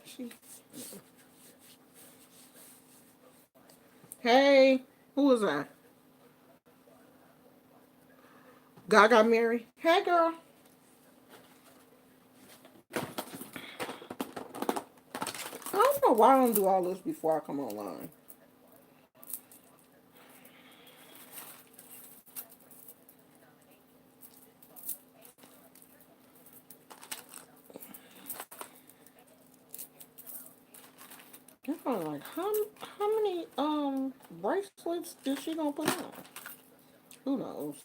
She. Hey, who was that? God got married. Hey, girl. I don't know why I don't do all this before I come online. I'm probably like, how many bracelets is she gonna put on? Who knows?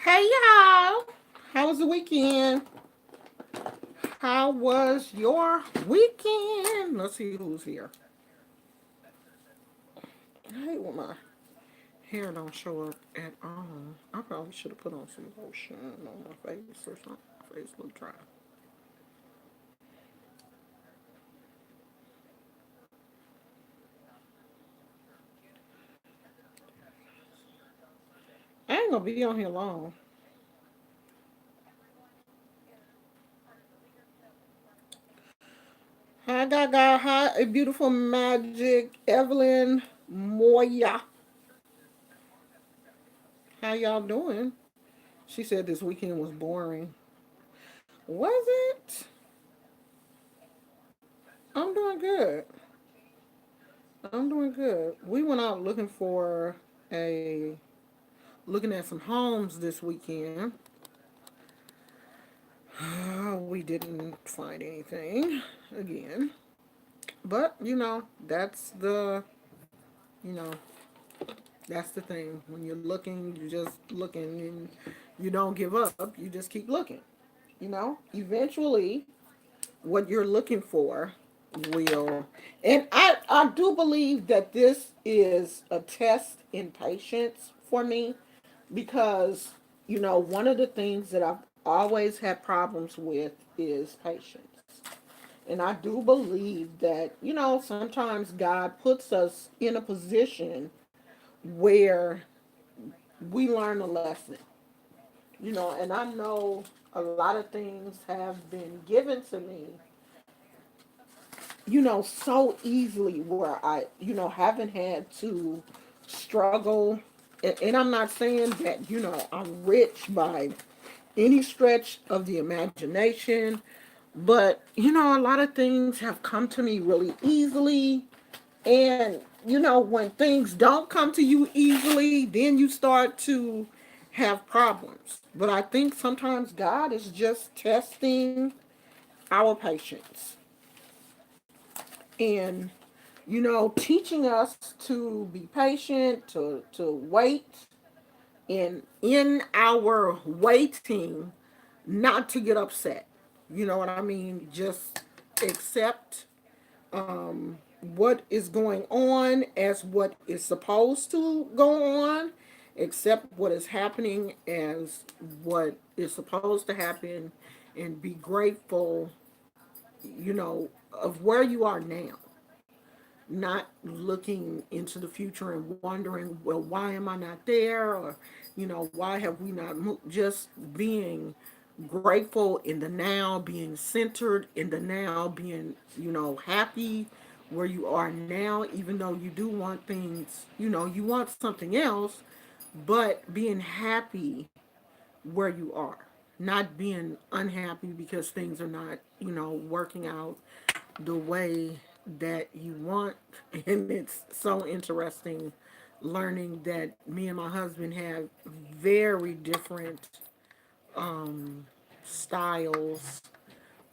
Hey, y'all. How was the weekend? How was your weekend? Let's see who's here. I hate when my hair don't show up at all. I probably should have put on some lotion on my face or something. My face look dry. I ain't gonna be on here long. Hi, Gaga. Hi, a beautiful magic. Evelyn Moya. How y'all doing? She said this weekend was boring. Was it? I'm doing good. I'm doing good. We went out a looking at some homes this weekend. We didn't find anything again. But, you know, that's the thing. When you're looking, you're just looking and you don't give up. You just keep looking. Eventually, what you're looking for will. And I do believe that this is a test in patience for me because, one of the things that I've always had problems with is patience. And I do believe that, sometimes God puts us in a position where we learn a lesson. And I know a lot of things have been given to me, so easily where I, haven't had to struggle. And I'm not saying that, I'm rich by any stretch of the imagination, but, a lot of things have come to me really easily. And, when things don't come to you easily, then you start to have problems. But I think sometimes God is just testing our patience and, teaching us to be patient, to wait, and in our waiting, not to get upset. You know what I mean? Just accept what is going on as what is supposed to go on, accept what is happening as what is supposed to happen, and be grateful, of where you are now. Not looking into the future and wondering, well, why am I not there? Or, why have we not moved? Just being grateful in the now, being centered in the now, being, happy where you are now, even though you do want things, you want something else, but being happy where you are. Not being unhappy because things are not, working out the way that you want. And it's so interesting learning that me and my husband have very different styles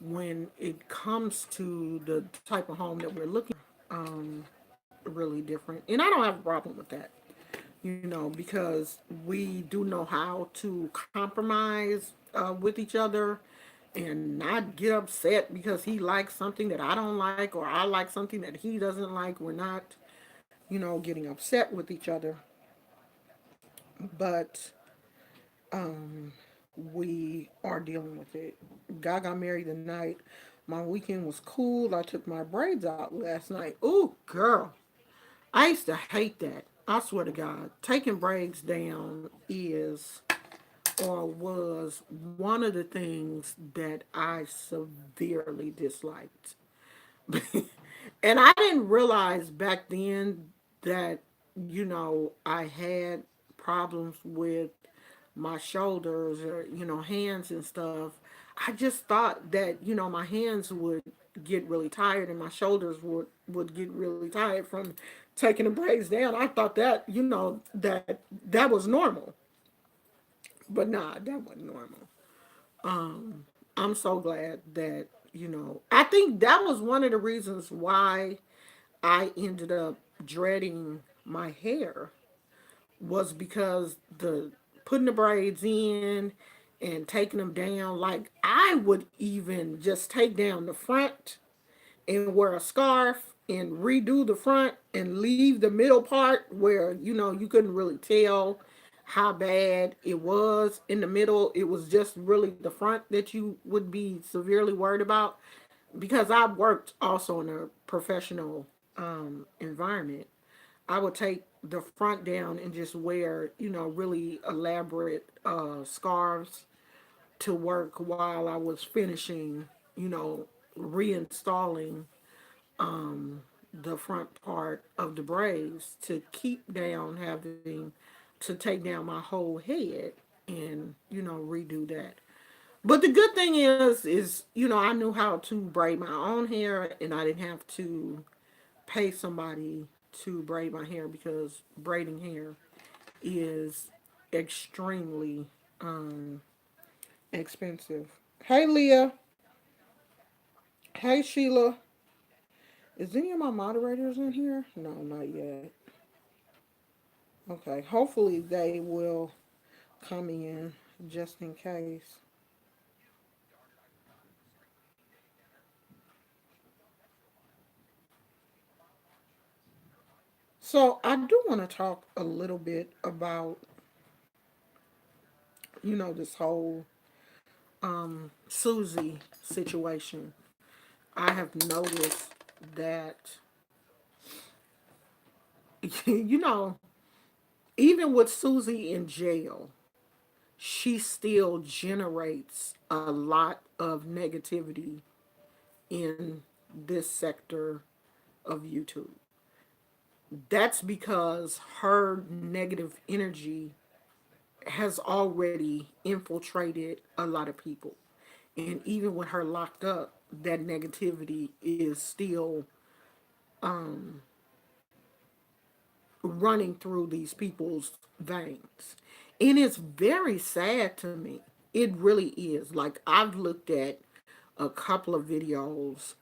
when it comes to the type of home that we're looking really different. And I don't have a problem with that, because we do know how to compromise with each other and not get upset because he likes something that I don't like, or I like something that he doesn't like. We're not, getting upset with each other, but we are dealing with it. Guy got married tonight. My weekend was cool. I took my braids out last night. Ooh, girl. I used to hate that. I swear to God. Taking braids down is or was one of the things that I severely disliked. And I didn't realize back then that, I had problems with my shoulders or, hands and stuff. I just thought that, my hands would get really tired and my shoulders would get really tired from taking the braids down. I thought that, that was normal. But nah, that wasn't normal. I'm so glad that, I think that was one of the reasons why I ended up dreading my hair was because the putting the braids in and taking them down. Like I would even just take down the front and wear a scarf and redo the front and leave the middle part where you couldn't really tell how bad it was in the middle. It was just really the front that you would be severely worried about, because I worked also in a professional environment. I would take the front down and just wear, really elaborate scarves to work while I was finishing, reinstalling the front part of the braids to keep down having to take down my whole head and, redo that. But the good thing is, I knew how to braid my own hair and I didn't have to pay somebody to braid my hair because braiding hair is extremely expensive. Hey Leah. Hey Sheila. Is any of my moderators in here? No, not yet. Okay. Hopefully they will come in just in case. So I do want to talk a little bit about, this whole Susie situation. I have noticed that, you know, even with Susie in jail, she still generates a lot of negativity in this sector of YouTube. That's because her negative energy has already infiltrated a lot of people. And even with her locked up, that negativity is still running through these people's veins. And it's very sad to me. It really is. Like, I've looked at a couple of videos.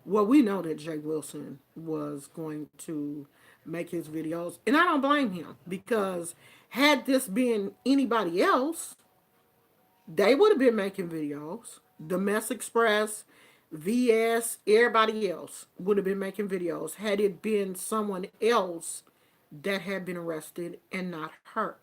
Well, we know that Jay Wilson was going to make his videos, and I don't blame him because had this been anybody else, they would have been making videos. The Mess Express, VS, everybody else would have been making videos had it been someone else that had been arrested and not her.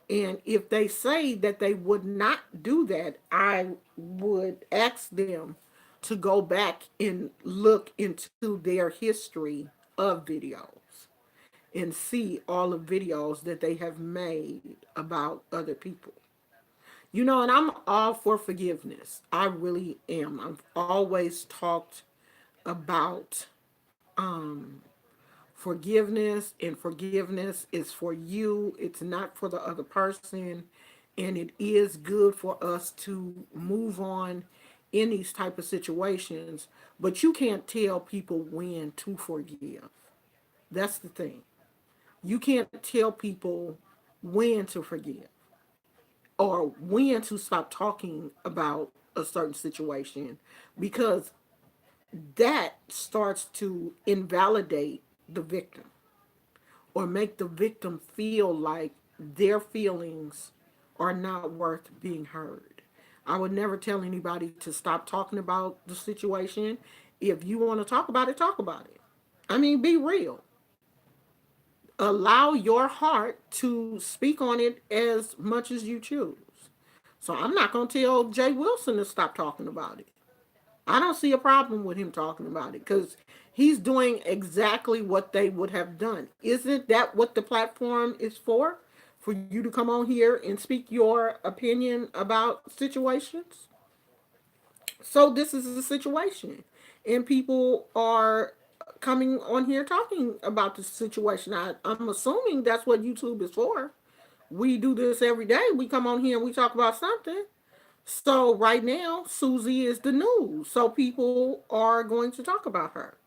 And if they say that they would not do that, I would ask them to go back and look into their history of videos and see all the videos that they have made about other people. And I'm all for forgiveness. I really am. I've always talked about forgiveness, and forgiveness is for you, it's not for the other person. And it is good for us to move on in these type of situations, but you can't tell people when to forgive. That's the thing. You can't tell people when to forgive or when to stop talking about a certain situation, because that starts to invalidate the victim or make the victim feel like their feelings are not worth being heard. I would never tell anybody to stop talking about the situation. If you want to talk about it, talk about it. I mean, be real. Allow your heart to speak on it as much as you choose. So I'm not going to tell Jay Wilson to stop talking about it. I don't see a problem with him talking about it because he's doing exactly what they would have done. Isn't that what the platform is for? For you to come on here and speak your opinion about situations? So this is a situation. And people are coming on here talking about the situation. I'm assuming that's what YouTube is for. We do this every day. We come on here and we talk about something. So right now, Susie is the news. So people are going to talk about her.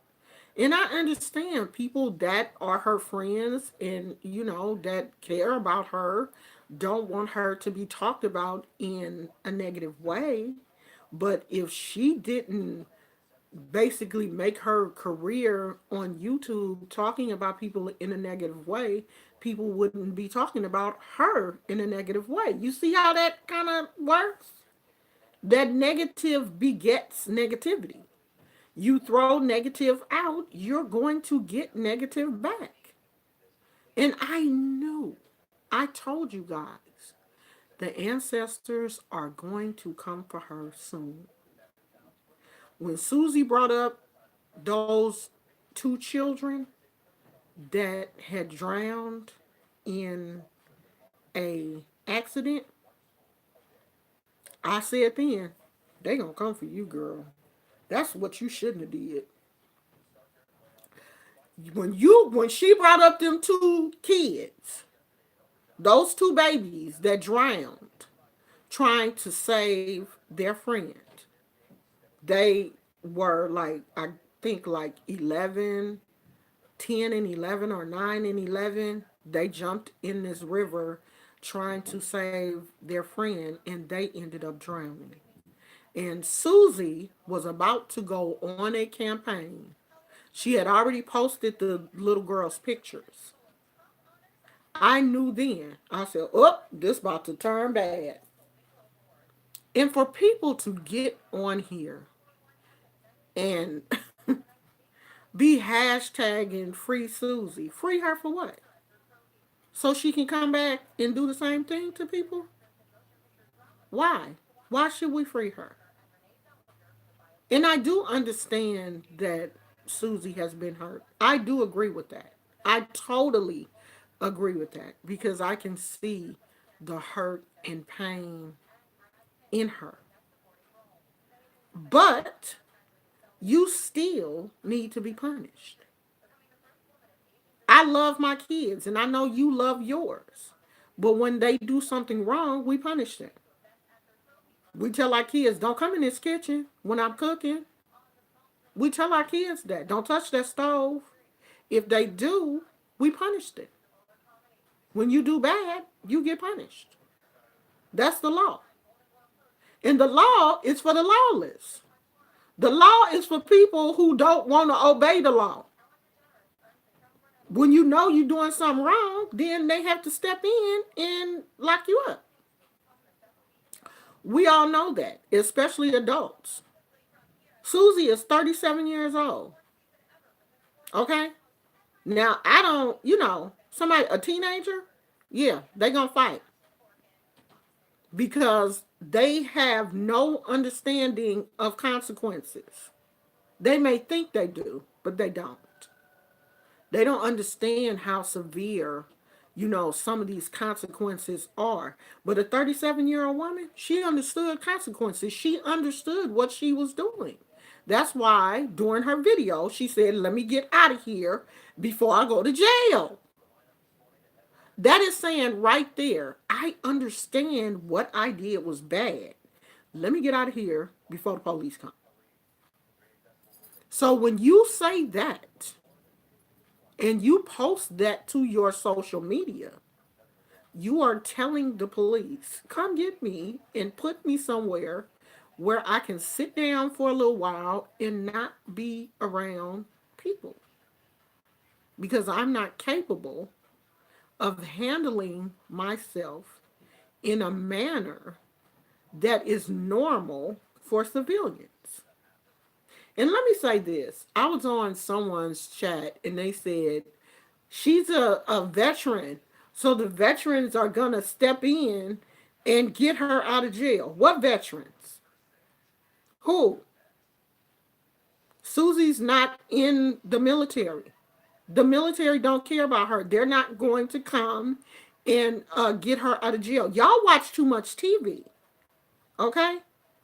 And I understand people that are her friends and, that care about her don't want her to be talked about in a negative way. But if she didn't basically make her career on YouTube talking about people in a negative way, people wouldn't be talking about her in a negative way. You see how that kind of works? That negative begets negativity. You throw negative out, you're going to get negative back. And I knew, I told you guys, the ancestors are going to come for her soon. When Susie brought up those two children that had drowned in a accident, I said then, they gonna come for you, girl. That's what you shouldn't have did. When she brought up them two kids, those two babies that drowned, trying to save their friend, they were like, I think like 11, 10 and 11, or 9 and 11. They jumped in this river trying to save their friend, and they ended up drowning. And Susie was about to go on a campaign. She had already posted the little girl's pictures. I knew then. I said, oh, this about to turn bad. And for people to get on here and be hashtagging free Susie, free her for what? So she can come back and do the same thing to people? Why? Why should we free her? And I do understand that Susie has been hurt. I do agree with that. I totally agree with that because I can see the hurt and pain in her. But you still need to be punished. I love my kids and I know you love yours. But when they do something wrong, we punish them. We tell our kids, don't come in this kitchen when I'm cooking. We tell our kids that. Don't touch that stove. If they do, we punish them. When you do bad, you get punished. That's the law. And the law is for the lawless. The law is for people who don't want to obey the law. When you know you're doing something wrong, then they have to step in and lock you up. We all know that, especially adults. Susie is 37 years old. Okay? Now, I don't, somebody, a teenager, yeah, they gonna fight because they have no understanding of consequences. They may think they do, but they don't. They don't understand how severe, some of these consequences are. But a 37-year-old woman, she understood consequences. She understood what she was doing. That's why during her video, she said, let me get out of here before I go to jail. That is saying right there, I understand what I did was bad. Let me get out of here before the police come. So when you say that and you post that to your social media, you are telling the police, come get me and put me somewhere where I can sit down for a little while and not be around people because I'm not capable of handling myself in a manner that is normal for civilians. And let me say this. I was on someone's chat and they said she's a veteran. So the veterans are going to step in and get her out of jail. What veterans? Who? Susie's not in the military. The military don't care about her. They're not going to come and get her out of jail. Y'all watch too much TV, okay?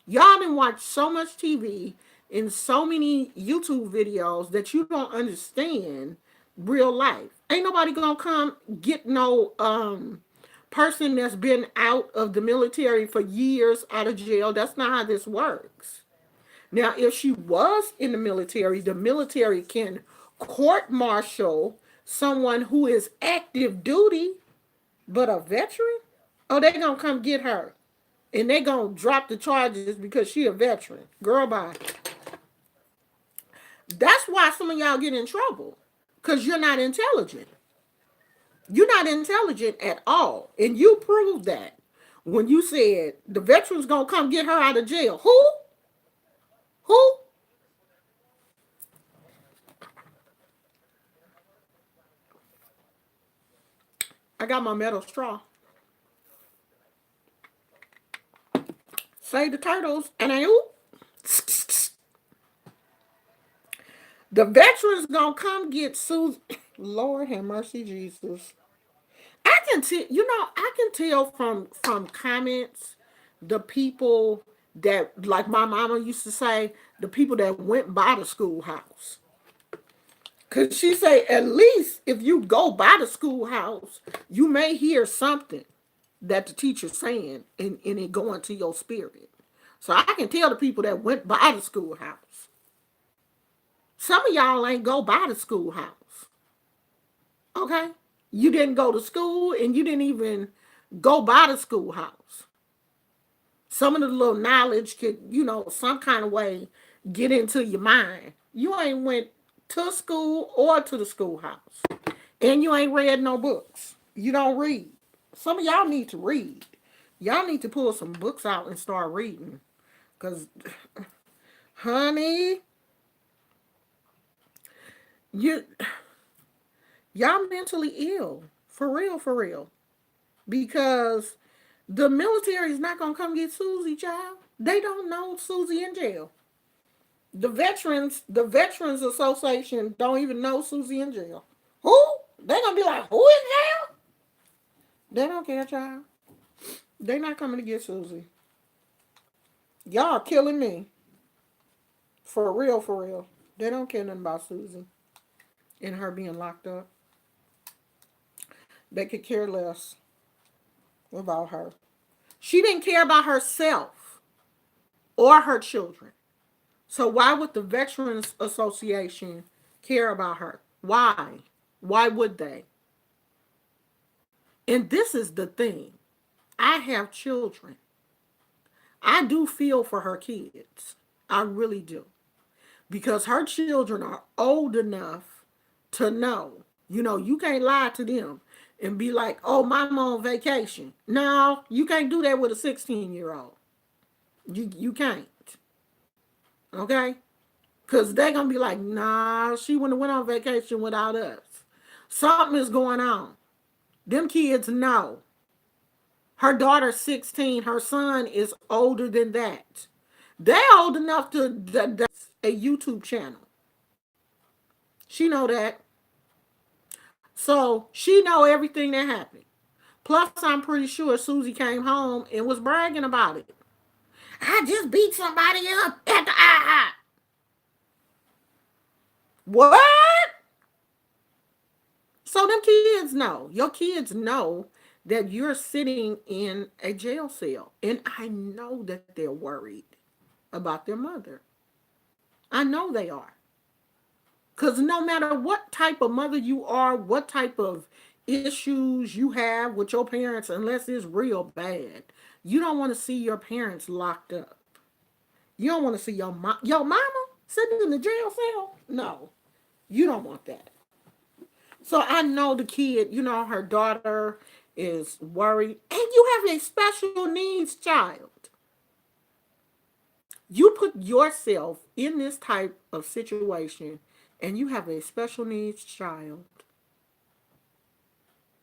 Y'all done watch so much TV and so many YouTube videos that you don't understand real life. Ain't nobody gonna come get no person that's been out of the military for years out of jail. That's not how this works. Now, if she was in the military can court martial someone who is active duty, but a veteran? Oh, they gonna come get her. And they gonna drop the charges because she a veteran. Girl, bye. That's why some of y'all get in trouble. Because you're not intelligent. You're not intelligent at all. And you proved that when you said the veteran's gonna come get her out of jail. Who? Who? I got my metal straw. Save the turtles. And I oop. The veterans gonna come get Susie. Lord have mercy, Jesus. I can tell. I can tell from comments the people that, like my mama used to say, the people that went by the schoolhouse. Cause she say at least if you go by the schoolhouse, you may hear something that the teacher's saying, and it go into your spirit. So I can tell the people that went by the schoolhouse. Some of y'all ain't go by the schoolhouse. Okay? You didn't go to school and you didn't even go by the schoolhouse. Some of the little knowledge could, some kind of way get into your mind. You ain't went to school or to the schoolhouse. And you ain't read no books. You don't read. Some of y'all need to read. Y'all need to pull some books out and start reading. Because, honey, you y'all mentally ill. For real, for real. Because the military is not gonna come get Susie, child. They don't know Susie in jail. The Veterans Association don't even know Susie in jail. Who? They gonna be like, who in jail? They don't care, child. They not coming to get Susie. Y'all killing me. For real, for real. They don't care nothing about Susie and her being locked up. They could care less about her. She didn't care about herself or her children. So why would the Veterans Association care about her? Why? Why would they? And this is the thing. I have children. I do feel for her kids. I really do. Because her children are old enough to know. You can't lie to them and be like, oh, mama on vacation. No, you can't do that with a 16-year-old. You can't. Okay? Because they're going to be like, nah, she wouldn't have went on vacation without us. Something is going on. Them kids know. Her daughter's 16. Her son is older than that. They're old enough to a YouTube channel. She know that. So she know everything that happened. Plus, I'm pretty sure Susie came home and was bragging about it. I just beat somebody up at the IHOP. What? So them kids know. Your kids know that you're sitting in a jail cell. And I know that they're worried about their mother. I know they are. Because no matter what type of mother you are, what type of issues you have with your parents, unless it's real bad, you don't want to see your parents locked up. You don't want to see your mama sitting in the jail cell. No, you don't want that. So I know the kid, her daughter is worried. And you have a special needs child. You put yourself in this type of situation and you have a special needs child.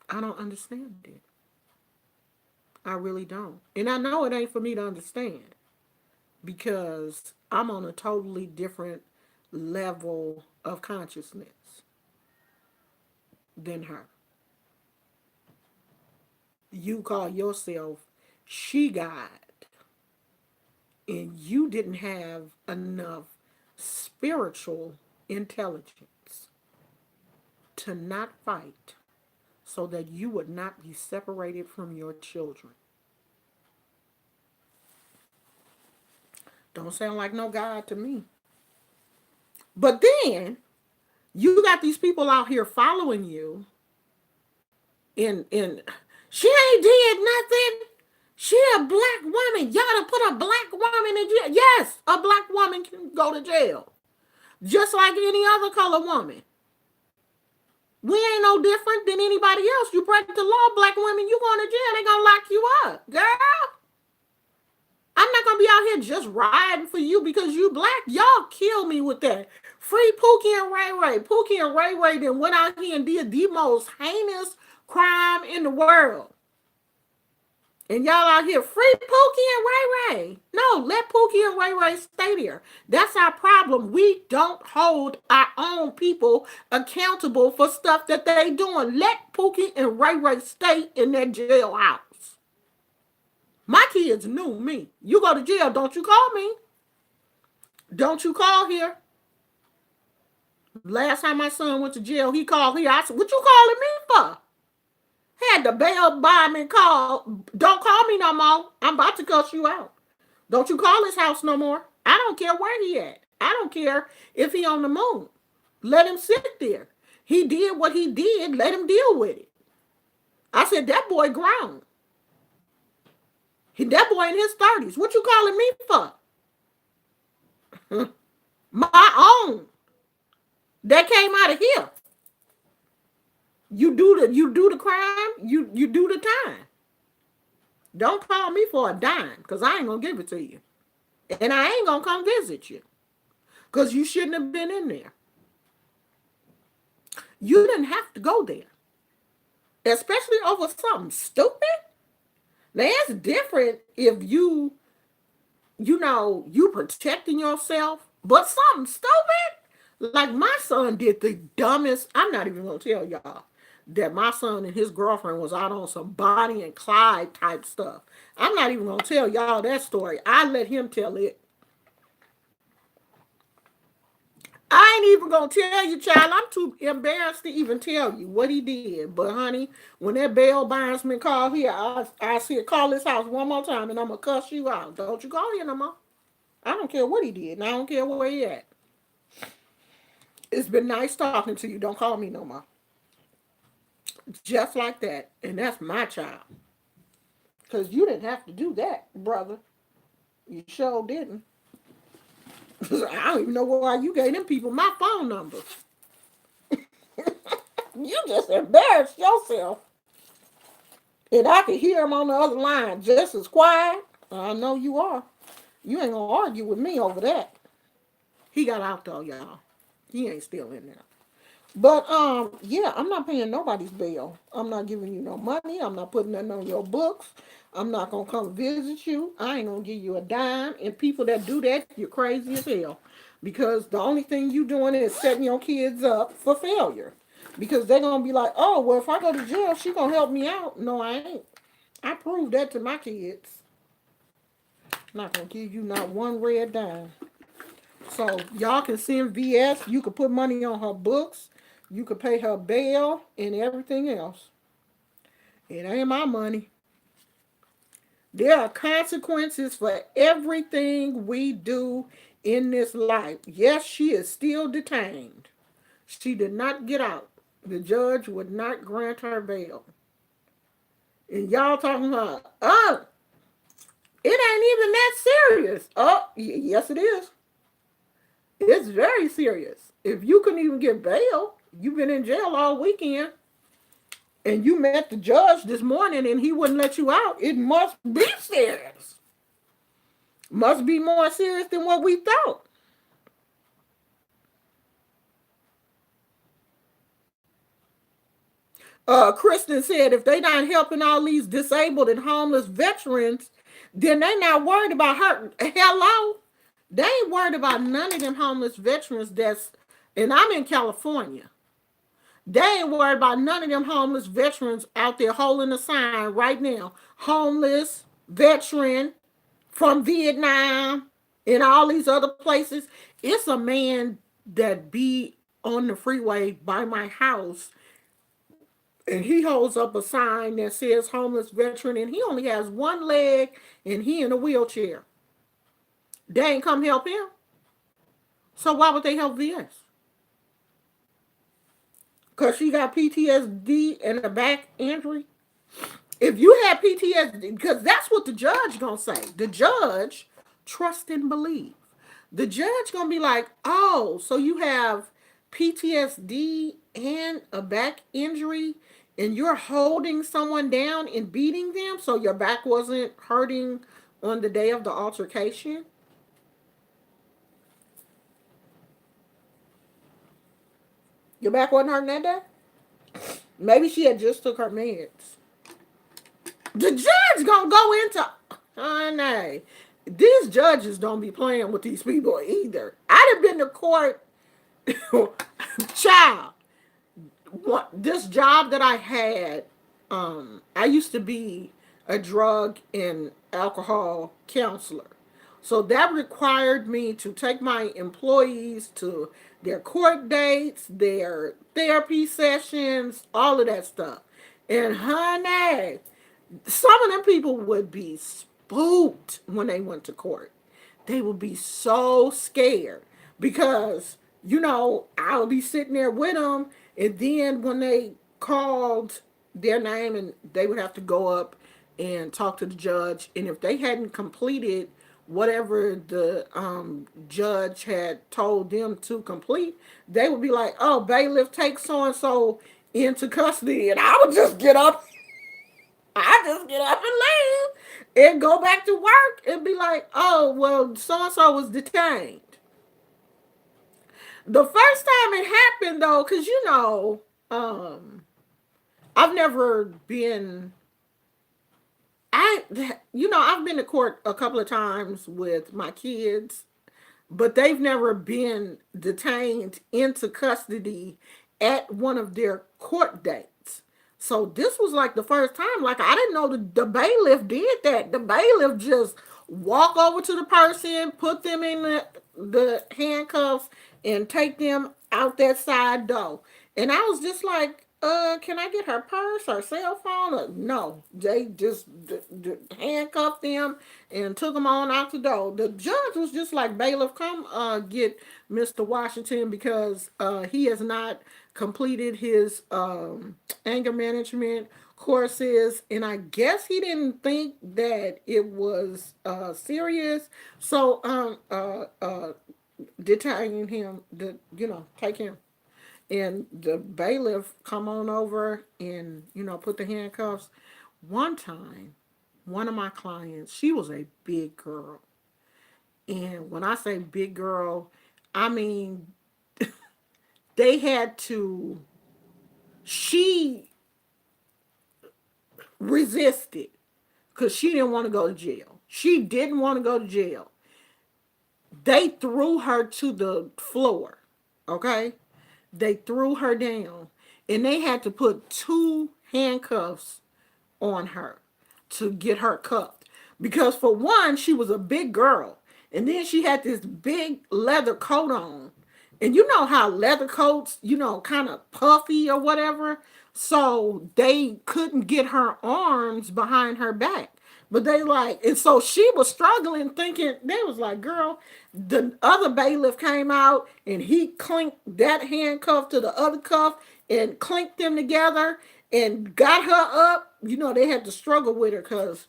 I don't understand it. I really don't. And I know it ain't for me to understand because I'm on a totally different level of consciousness than her. You call yourself she God, and you didn't have enough spiritual intelligence to not fight so that you would not be separated from your children. Don't sound like no God to me. But then you got these people out here following you, and she ain't did nothing. She a black woman. Y'all done put a black woman in jail. Yes, a black woman can go to jail. Just like any other color woman. We ain't no different than anybody else. You break the law, black women, you going to jail. They gonna lock you up. Girl, I'm not gonna be out here just riding for you because you black. Y'all kill me with that. Free Pookie and Ray Ray. Pookie and Ray Ray then went out here and did the most heinous crime in the world. And y'all out here free Pookie and Ray Ray. No, let Pookie and Ray Ray stay there. That's our problem. We don't hold our own people accountable for stuff that they doing. Let Pookie and Ray Ray stay in their jailhouse. My kids knew me. You go to jail, don't you call me. Don't you call here. Last time my son went to jail, he called here. I said, what you calling me for? Had the bail bondsman call. Don't call me no more. I'm about to cuss you out. Don't you call his house no more. I don't care where he at. I don't care if he on the moon. Let him sit there. He did what he did. Let him deal with it. I said, that boy grown. That boy in his 30s. What you calling me for? My own. That came out of here. You do the crime, you do the time. Don't call me for a dime, because I ain't gonna give it to you. And I ain't gonna come visit you. Because you shouldn't have been in there. You didn't have to go there. Especially over something stupid. Now it's different if you protecting yourself, but something stupid. Like my son did the dumbest. I'm not even gonna tell y'all that my son and his girlfriend was out on some Bonnie and Clyde type stuff. I'm not even gonna tell y'all that story. I let him tell it. I ain't even gonna tell you, child. I'm too embarrassed to even tell you what he did. But honey, when that bail bondsman called here, I said call this house one more time and I'm gonna cuss you out. Don't you call here no more. I don't care what he did, and I don't care where he at. It's been nice talking to you. Don't call me no more. Just like that. And that's my child. Because you didn't have to do that, brother. You sure didn't. I don't even know why you gave them people my phone number. You just embarrassed yourself. And I could hear him on the other line just as quiet. I know you are. You ain't going to argue with me over that. He got out though, y'all. He ain't still in there. But yeah, I'm not paying nobody's bail. I'm not giving you no money. I'm not putting nothing on your books. I'm not gonna come visit you. I ain't gonna give you a dime. And people that do that, you're crazy as hell. Because the only thing you doing is setting your kids up for failure. Because they're gonna be like, oh, well, if I go to jail, she gonna help me out. No, I ain't. I proved that to my kids. Not gonna give you not one red dime. So y'all can send VS. You could put money on her books. You could pay her bail and everything else. It ain't my money. There are consequences for everything we do in this life. Yes, she is still detained. She did not get out. The judge would not grant her bail. And y'all talking about, oh, it ain't even that serious. Oh, yes it is. It's very serious. If you couldn't even get bail, you've been in jail all weekend, and you met the judge this morning and he wouldn't let you out, it must be serious. Must be more serious than what we thought. Kristen said if they not helping all these disabled and homeless veterans, then they not worried about her. Hello, they ain't worried about none of them homeless veterans. And I'm in California. They ain't worried about none of them homeless veterans out there holding a sign right now. Homeless veteran from Vietnam and all these other places. It's a man that be on the freeway by my house, and he holds up a sign that says homeless veteran, and he only has one leg and he in a wheelchair. They ain't come help him. So why would they help VS? Because she got PTSD and a back injury. If you have PTSD, because that's what the judge gonna say. The judge trust and believe. The judge gonna be like, oh, so you have PTSD and a back injury, and you're holding someone down and beating them, so your back wasn't hurting on the day of the altercation. Your back wasn't hurting that day. Maybe she had just took her meds. The judge gonna go into, honey, these judges don't be playing with these people either. I'd have been to court, child. This job that I had, I used to be a drug and alcohol counselor. So that required me to take my employees to their court dates, their therapy sessions, all of that stuff. And honey, some of them people would be spooked when they went to court. They would be so scared because, I'll be sitting there with them, and then when they called their name, and they would have to go up and talk to the judge, and if they hadn't completed whatever the judge had told them to complete, they would be like, "Oh, bailiff, take so and so into custody," and I would just get up. I just get up and leave and go back to work and be like, "Oh, well, so and so was detained." The first time it happened, though, because I've never been. I, I've been to court a couple of times with my kids, but they've never been detained into custody at one of their court dates. So this was like the first time. Like, I didn't know the bailiff did that. The bailiff just walk over to the person, put them in the handcuffs, and take them out that side door. And I was just like, can I get her purse, her cell phone? No, they just handcuffed them and took them on out the door. The judge was just like, bailiff, come get Mr. Washington because he has not completed his anger management courses, and I guess he didn't think that it was serious. So detaining him, take him. And the bailiff come on over and, put the handcuffs. One time, one of my clients, she was a big girl. And when I say big girl, I mean, they had to, she resisted because she didn't want to go to jail. She didn't want to go to jail. They threw her to the floor, okay? They threw her down, and they had to put two handcuffs on her to get her cuffed. Because for one, she was a big girl, and then she had this big leather coat on. And you know how leather coats, kind of puffy or whatever. So they couldn't get her arms behind her back. But they like, and so she was struggling, thinking, they was like, girl, the other bailiff came out and he clinked that handcuff to the other cuff and clinked them together and got her up. They had to struggle with her because,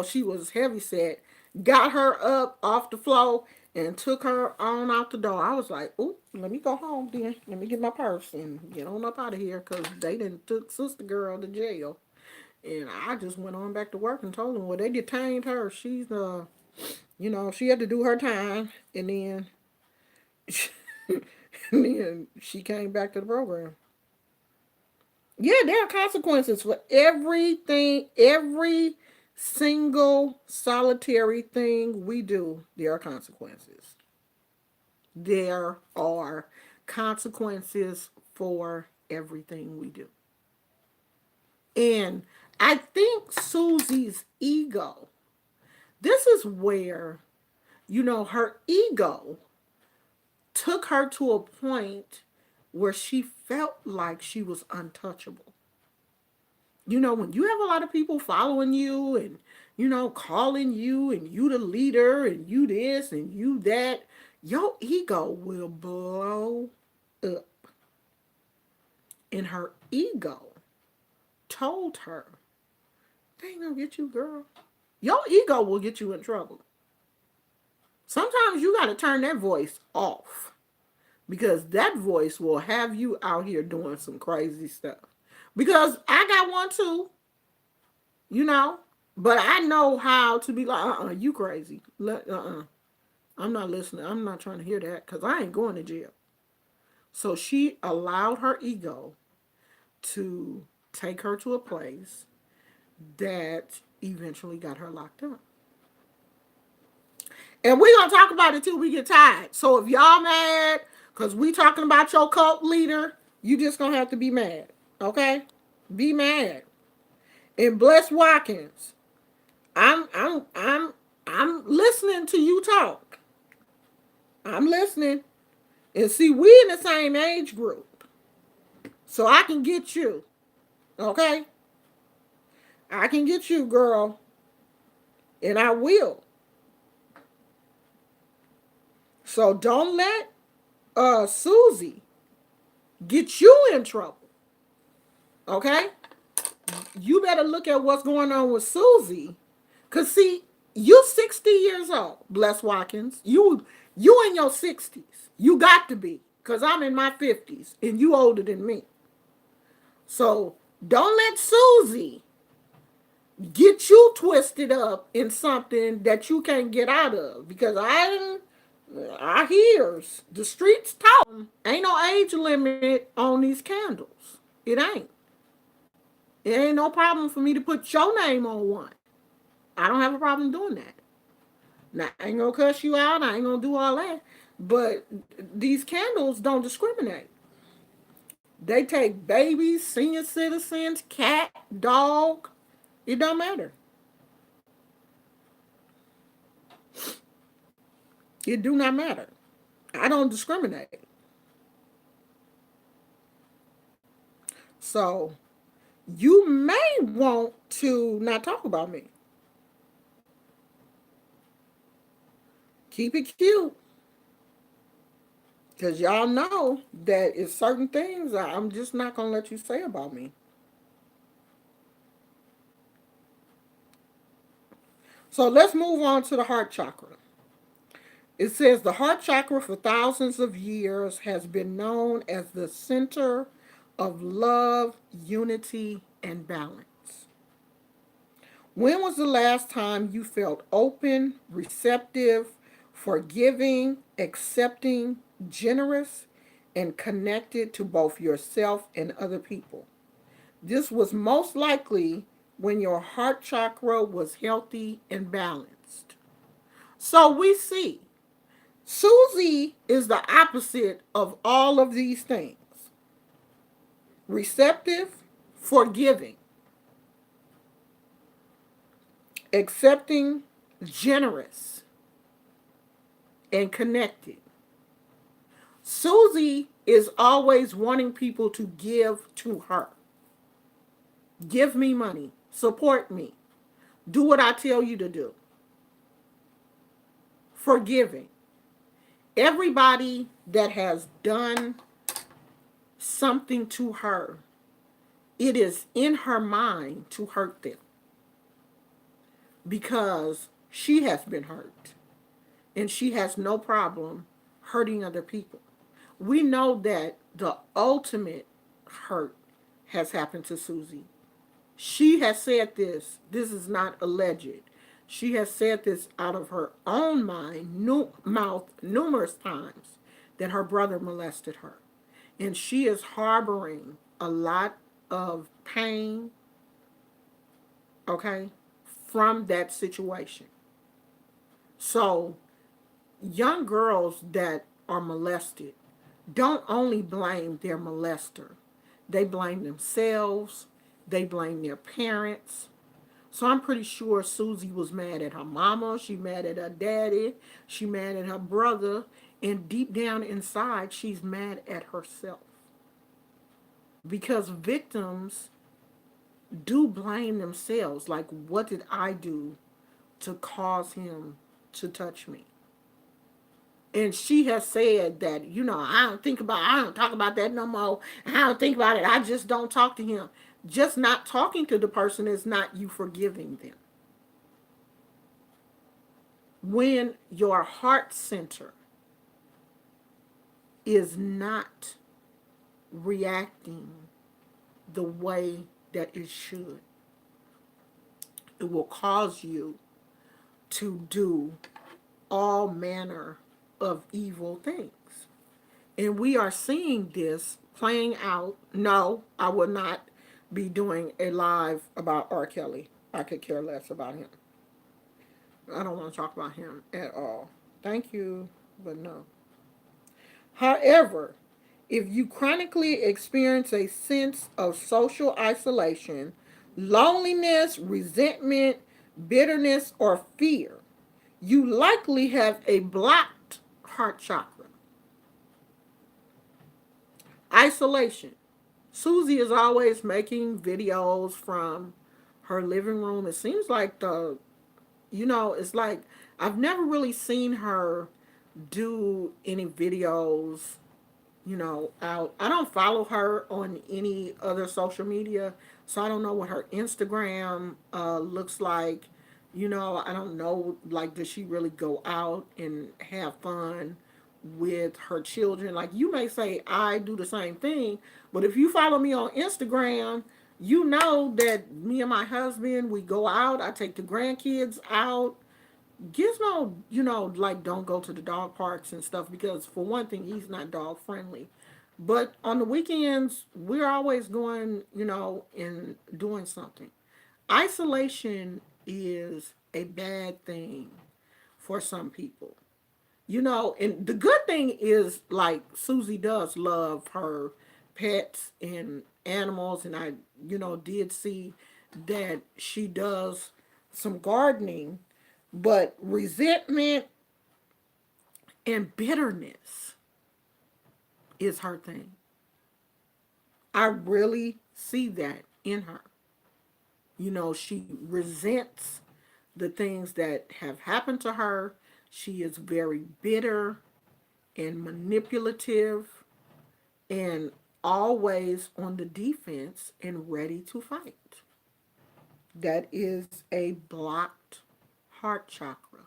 she was heavy set. Got her up off the floor and took her on out the door. I was like, "Ooh, let me go home then. Let me get my purse and get on up out of here," because they didn't took sister girl to jail. And I just went on back to work and told them, well, they detained her. She's She had to do her time, and then, and then she came back to the program. Yeah, there are consequences for everything, every single solitary thing we do. There are consequences. There are consequences for everything we do. And I think Susie's ego, this is where, her ego took her to a point where she felt like she was untouchable. When you have a lot of people following you and, calling you and you the leader and you this and you that, your ego will blow up. And her ego told her, they ain't gonna get you, girl. Your ego will get you in trouble. Sometimes you got to turn that voice off because that voice will have you out here doing some crazy stuff. Because I got one too, you know, but I know how to be like, you crazy. I'm not listening. I'm not trying to hear that because I ain't going to jail. So she allowed her ego to take her to a place that eventually got her locked up. And we're going to talk about it till we get tired. So if y'all mad because we talking about your cult leader, you just going to have to be mad. Okay? Be mad. And Bless Watkins, I'm listening to you talk. I'm listening. And see, we in the same age group. So I can get you. Okay? I can get you, girl. And I will. So don't let Susie get you in trouble. Okay? You better look at what's going on with Susie. Cause see, you 60 years old, Bless Watkins. You in your 60s. You got to be. Cause I'm in my 50s and you older than me. So don't let Susie get you twisted up in something that you can't get out of. Because I hears the streets talk. Ain't no age limit on these candles. It ain't. It ain't no problem for me to put your name on one. I don't have a problem doing that. Now, I ain't gonna cuss you out. I ain't gonna do all that. But these candles don't discriminate. They take babies, senior citizens, cat, dog. It don't matter. It do not matter. I don't discriminate. So you may want to not talk about me. Keep it cute. Because y'all know that it's certain things I'm just not going to let you say about me. So let's move on to the heart chakra. It says the heart chakra for thousands of years has been known as the center of love, unity, and balance. When was the last time you felt open, receptive, forgiving, accepting, generous, and connected to both yourself and other people? This was most likely when your heart chakra was healthy and balanced. So we see Susie is the opposite of all of these things: receptive, forgiving, accepting, generous, and connected. Susie is always wanting people to give to her. Give me money. Support me. Do what I tell you to do. Forgiving. Everybody that has done something to her, it is in her mind to hurt them because she has been hurt and she has no problem hurting other people. We know that the ultimate hurt has happened to Susie. She has said this. This is not alleged. She has said this out of her own mouth numerous times that her brother molested her. And she is harboring a lot of pain, okay, from that situation. So, young girls that are molested don't only blame their molester, they blame themselves, they blame their parents. So I'm pretty sure Susie was mad at her mama, she mad at her daddy, she mad at her brother, and deep down inside, she's mad at herself. Because victims do blame themselves. Like, what did I do to cause him to touch me? And she has said that, I don't talk about that no more. I don't think about it. I just don't talk to him. Just not talking to the person is not you forgiving them. When your heart center is not reacting the way that it should, it will cause you to do all manner of evil things. And we are seeing this playing out. No, I would not be doing a live about R. Kelly. I could care less about him. I don't want to talk about him at all. Thank you, but no. However, if you chronically experience a sense of social isolation, loneliness, resentment, bitterness, or fear, you likely have a blocked heart chakra. Isolation. Susie is always making videos from her living room. It seems like it's like I've never really seen her do any videos, out. I don't follow her on any other social media, so I don't know what her Instagram looks like. I don't know, like, does she really go out and have fun with her children? Like, you may say I do the same thing, but if you follow me on Instagram, you know that me and my husband, we go out. I take the grandkids out. Gizmo, like, don't go to the dog parks and stuff because, for one thing, he's not dog friendly. But on the weekends, we're always going, and doing something. Isolation is a bad thing for some people. And the good thing is, like, Susie does love her pets and animals, and I, did see that she does some gardening, but resentment and bitterness is her thing. I really see that in her. She resents the things that have happened to her. She is very bitter and manipulative and always on the defense and ready to fight. That is a blocked heart chakra.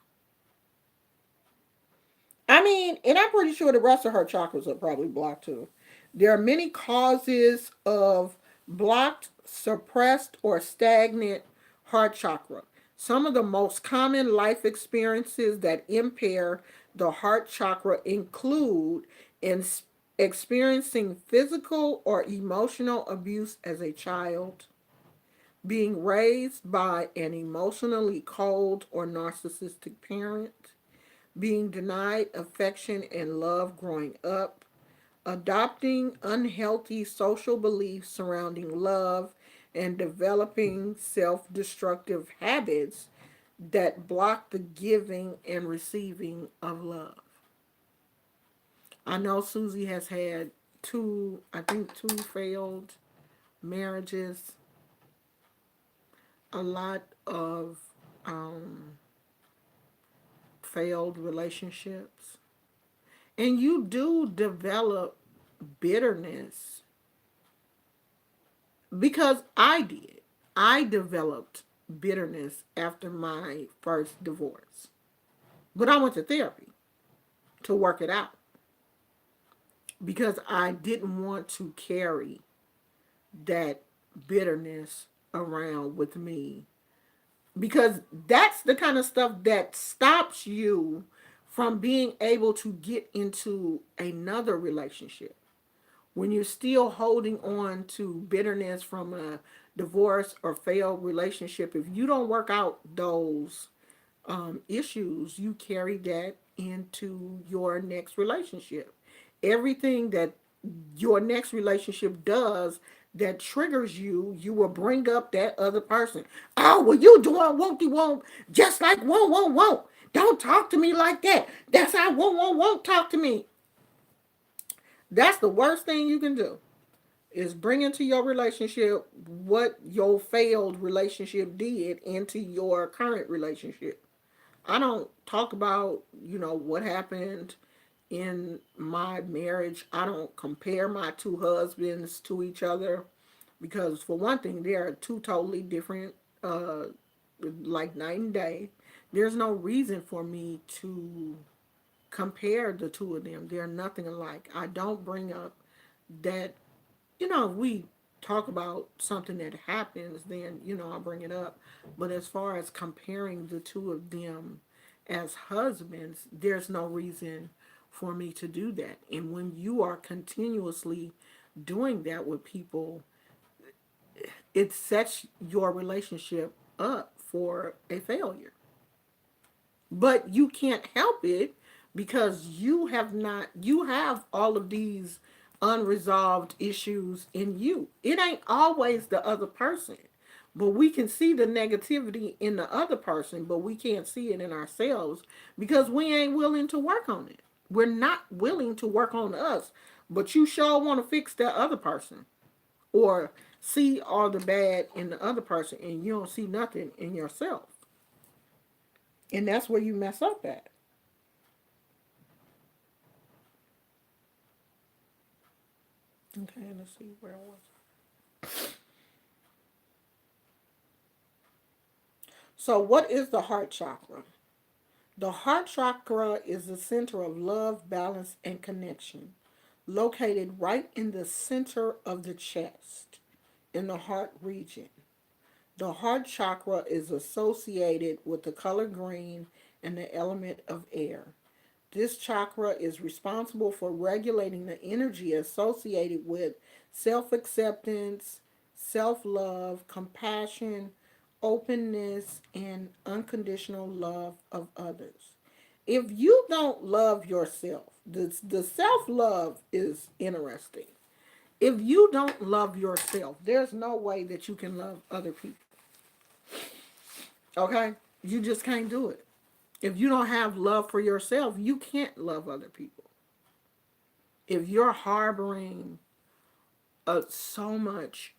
I mean, and I'm pretty sure the rest of her chakras are probably blocked too. There are many causes of blocked, suppressed, or stagnant heart chakra. Some of the most common life experiences that impair the heart chakra include in experiencing physical or emotional abuse as a child, being raised by an emotionally cold or narcissistic parent, being denied affection and love growing up, adopting unhealthy social beliefs surrounding love, and developing self destructive habits that block the giving and receiving of love. I know Susie has had two failed marriages, a lot of failed relationships. And you do develop bitterness because I did. I developed bitterness after my first divorce. But I went to therapy to work it out because I didn't want to carry that bitterness around with me because that's the kind of stuff that stops you from being able to get into another relationship. When you're still holding on to bitterness from a divorce or failed relationship, if you don't work out those issues, you carry that into your next relationship. Everything that your next relationship does that triggers you, you will bring up that other person. Oh, well, you doing won't you won't, just like won't. Don't talk to me like that. That's how won't talk to me. That's the worst thing you can do, is bring into your relationship what your failed relationship did into your current relationship. I don't talk about, what happened in my marriage. I don't compare my two husbands to each other because, for one thing, they are two totally different, uh, like night and day. There's no reason for me to compare the two of them. They're nothing alike. I don't bring up that, if we talk about something that happens, then, I'll bring it up. But as far as comparing the two of them as husbands, there's no reason for me to do that. And when you are continuously doing that with people, it sets your relationship up for a failure. But you can't help it because you have all of these unresolved issues in you. It ain't always the other person, but we can see the negativity in the other person, but we can't see it in ourselves because we ain't willing to work on it. We're not willing to work on us, but you sure want to fix that other person, or see all the bad in the other person and you don't see nothing in yourself. And that's where you mess up at. Okay, let's see, where was I? So, what is the heart chakra? The heart chakra is the center of love, balance, and connection, located right in the center of the chest, in the heart region. The heart chakra is associated with the color green and the element of air. This chakra is responsible for regulating the energy associated with self acceptance, self love, compassion, openness, and unconditional love of others. If you don't love yourself, the self love is interesting. If you don't love yourself, there's no way that you can love other people. Okay? You just can't do it. If you don't have love for yourself, you can't love other people. If you're harboring so much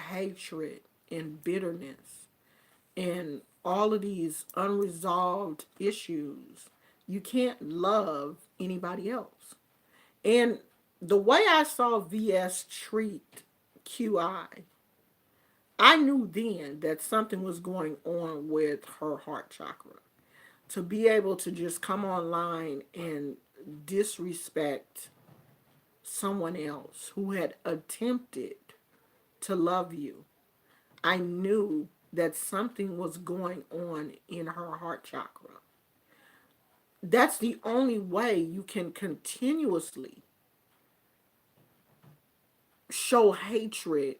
hatred and bitterness and all of these unresolved issues, you can't love anybody else. And the way I saw VS treat I knew then that something was going on with her heart chakra. To be able to just come online and disrespect someone else who had attempted to love you, I knew that something was going on in her heart chakra. That's the only way you can continuously show hatred,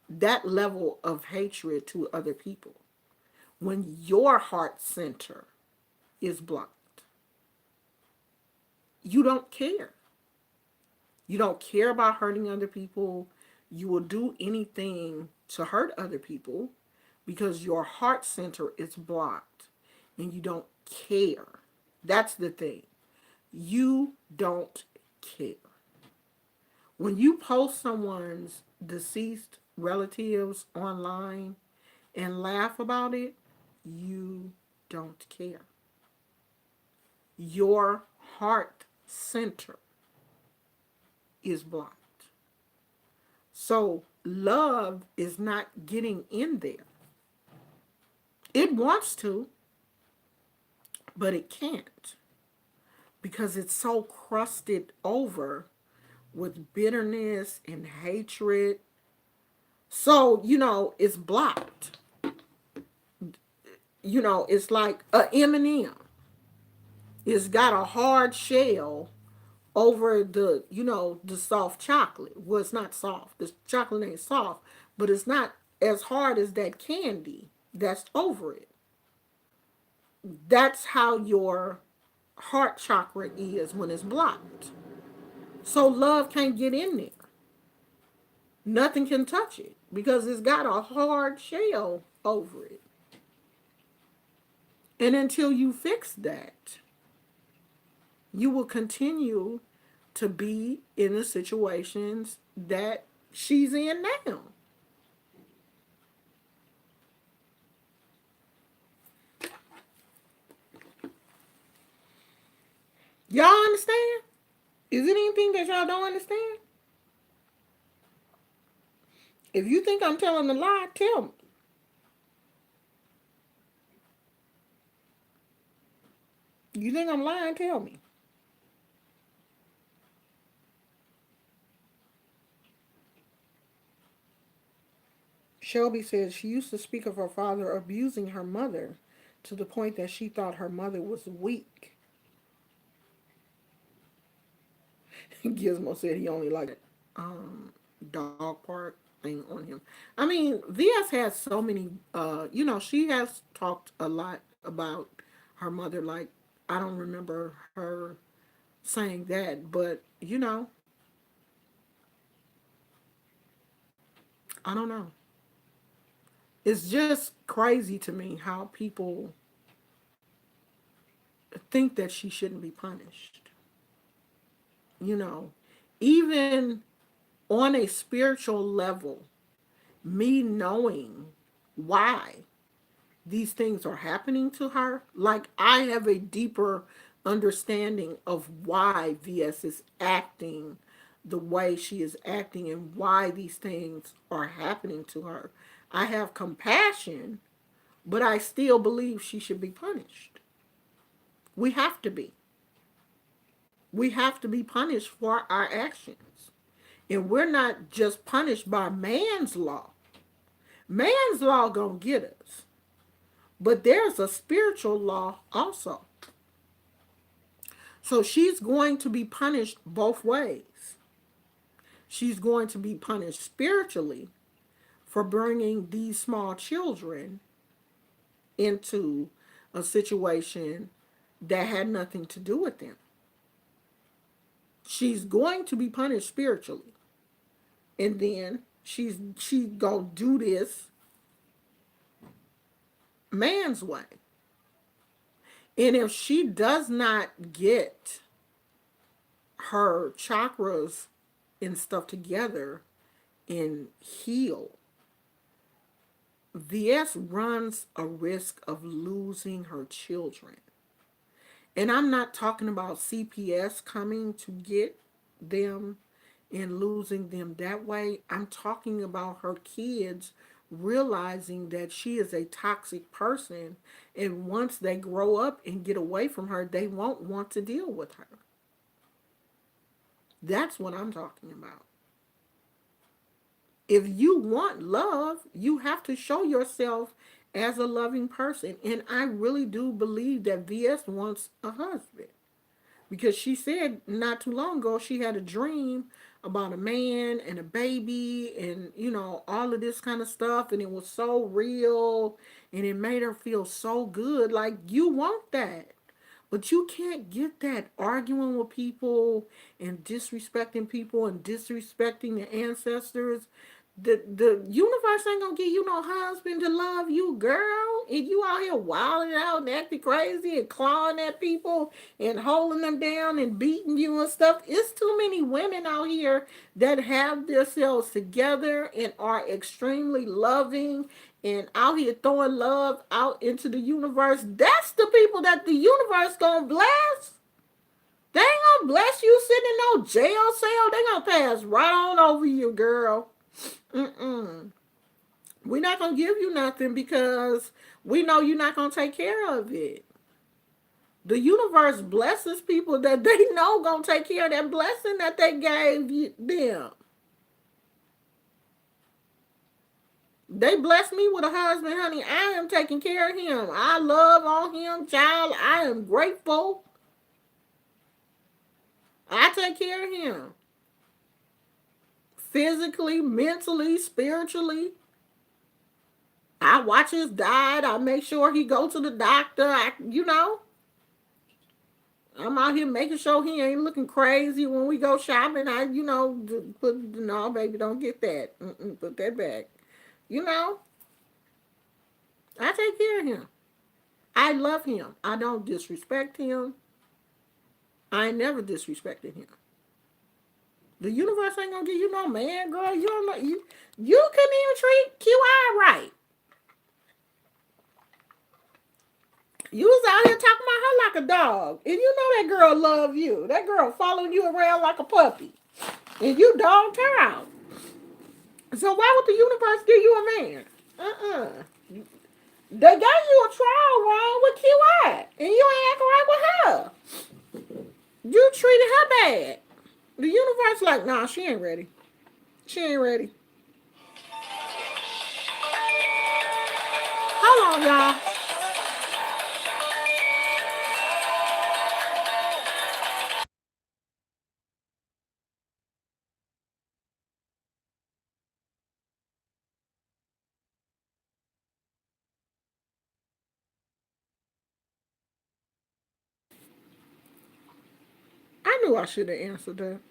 that level of hatred to other people, when your heart center is blocked. You don't care. You don't care about hurting other people. You will do anything to hurt other people because your heart center is blocked and you don't care. That's the thing. You don't care. When you post someone's deceased relatives online and laugh about it, you don't care. Your heart center is blocked. So love is not getting in there. It wants to, but it can't because it's so crusted over with bitterness and hatred. So, it's blocked. it's like a M&M. It's got a hard shell over the soft chocolate. Well, it's not soft. The chocolate ain't soft, but it's not as hard as that candy that's over it. That's how your heart chakra is when it's blocked. So love can't get in there. Nothing can touch it because it's got a hard shell over it. And until you fix that, you will continue to be in the situations that she's in now. Y'all understand? Is it anything that y'all don't understand? If you think I'm telling a lie, tell me. You think I'm lying, tell me. Shelby says she used to speak of her father abusing her mother to the point that she thought her mother was weak. Gizmo said he only liked um dog park thing on him. I mean, VS has so many she has talked a lot about her mother. Like, I don't remember her saying that, but I don't know. It's just crazy to me how people think that she shouldn't be punished. You know, even on a spiritual level, me knowing why these things are happening to her, like, I have a deeper understanding of why VS is acting the way she is acting and why these things are happening to her. I have compassion, but I still believe she should be punished. We have to be. We have to be punished for our actions. And we're not just punished by man's law. Man's law gonna get us. But there's a spiritual law also. So she's going to be punished both ways. She's going to be punished spiritually for bringing these small children into a situation that had nothing to do with them. She's going to be punished spiritually. And then she's gonna do this man's way. And if she does not get her chakras and stuff together and heal, VS runs a risk of losing her children. And I'm not talking about CPS coming to get them and losing them that way. I'm talking about her kids realizing that she is a toxic person, and once they grow up and get away from her, they won't want to deal with her. That's what I'm talking about. If you want love, you have to show yourself as a loving person. And I really do believe that VS wants a husband. Because she said not too long ago she had a dream about a man and a baby and all of this kind of stuff, and it was so real and it made her feel so good. Like, you want that, but you can't get that arguing with people and disrespecting people and disrespecting the ancestors. The universe ain't gonna give you no husband to love you, girl. And you out here wilding out and acting crazy and clawing at people and holding them down and beating you and stuff. It's too many women out here that have themselves together and are extremely loving and out here throwing love out into the universe. That's the people that the universe gonna bless. They ain't gonna bless you sitting in no jail cell. They gonna pass right on over you, girl. Mm-mm. We're not gonna give you nothing because we know you're not gonna take care of it. The universe blesses people that they know gonna take care of that blessing that they gave them. They blessed me with a husband, honey. I am taking care of him. I love on him, child. I am grateful. I take care of him. Physically, mentally, spiritually. I watch his diet. I make sure he go to the doctor. I'm out here making sure he ain't looking crazy when we go shopping. Put no, baby, don't get that. Put that back. You know, I take care of him. I love him. I don't disrespect him. I ain't never disrespected him. The universe ain't gonna give you no man, girl. You don't know you couldn't even treat QI right. You was out here talking about her like a dog, and you know that girl love you. That girl following you around like a puppy, and you dogged her out. So why would the universe give you a man? Uh-uh. They gave you a trial run with QI, and you ain't acting right with her. You treated her bad. The universe like, nah, she ain't ready. She ain't ready. Hold on, y'all. I knew I should have answered that.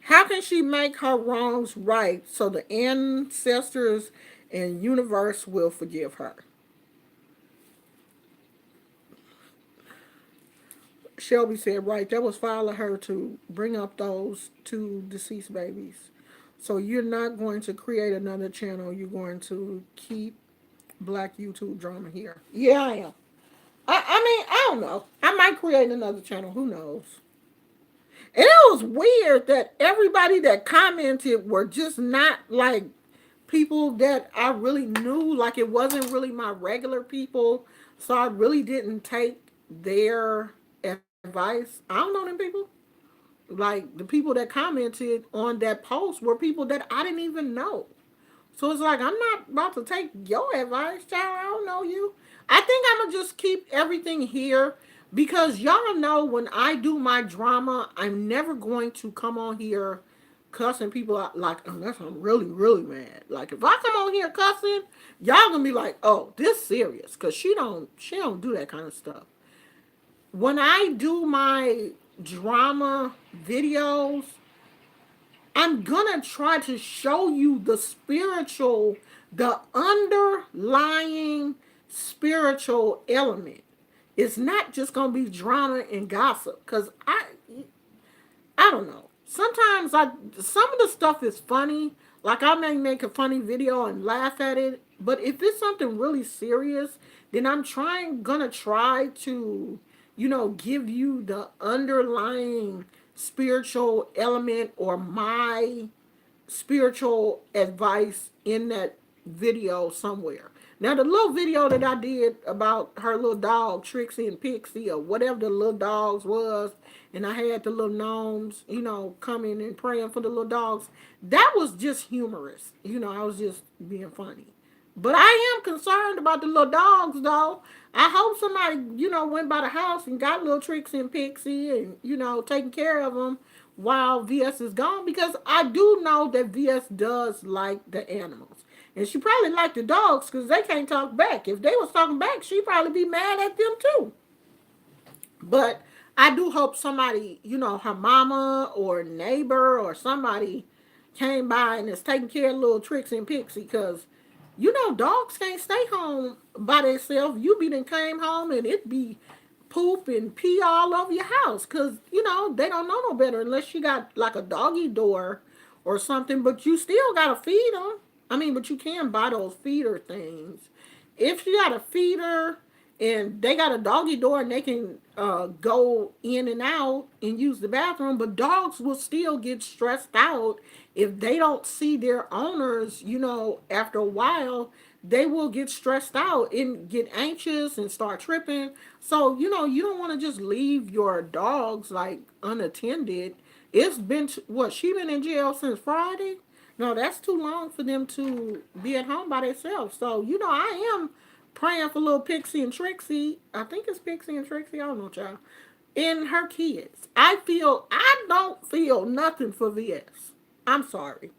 How can she make her wrongs right so the ancestors and universe will forgive her? Shelby said, right, that was foul of her to bring up those two deceased babies. So you're not going to create another channel. You're going to keep black YouTube drama here. Yeah, I am. I mean, I don't know. I might create another channel. Who knows? And it was weird that everybody that commented were just not like people that I really knew. Like it wasn't really my regular people. So I really didn't take their advice. I don't know them people. Like the people that commented on that post were people that I didn't even know. So it's like I'm not about to take your advice, child. I don't know you. I think I'm gonna just keep everything here because y'all know when I do my drama, I'm never going to come on here cussing people out like unless I'm really, really mad. Like if I come on here cussing, y'all gonna be like, oh, this serious. Cause she don't do that kind of stuff. When I do my drama videos, I'm gonna try to show you the underlying spiritual element. It's not just gonna be drama and gossip. Cause I don't know. Sometimes some of the stuff is funny. Like I may make a funny video and laugh at it, but if it's something really serious, then I'm gonna try to, give you the underlying spiritual element or my spiritual advice in that video somewhere. Now, the little video that I did about her little dog, Trixie and Pixie, or whatever the little dogs was, and I had the little gnomes, coming and praying for the little dogs, that was just humorous. I was just being funny. But I am concerned about the little dogs, though. I hope somebody, went by the house and got little Trixie and Pixie and, taking care of them while VS is gone because I do know that VS does like the animals. And she probably liked the dogs because they can't talk back. If they was talking back, she'd probably be mad at them too. But I do hope somebody, her mama or neighbor or somebody came by and is taking care of little Trixie and Pixie because, dogs can't stay home by themselves. You be done came home and it be poop and pee all over your house because, they don't know no better unless you got like a doggy door or something, but you still got to feed them. I mean, but you can buy those feeder things. If you got a feeder and they got a doggy door and they can go in and out and use the bathroom, but dogs will still get stressed out if they don't see their owners, after a while, they will get stressed out and get anxious and start tripping. So, you don't want to just leave your dogs like unattended. It's been, what, she been in jail since Friday? No, that's too long for them to be at home by themselves. So, I am praying for little Pixie and Trixie. I think it's Pixie and Trixie. I don't know, child. And her kids. I don't feel nothing for VS. I'm sorry.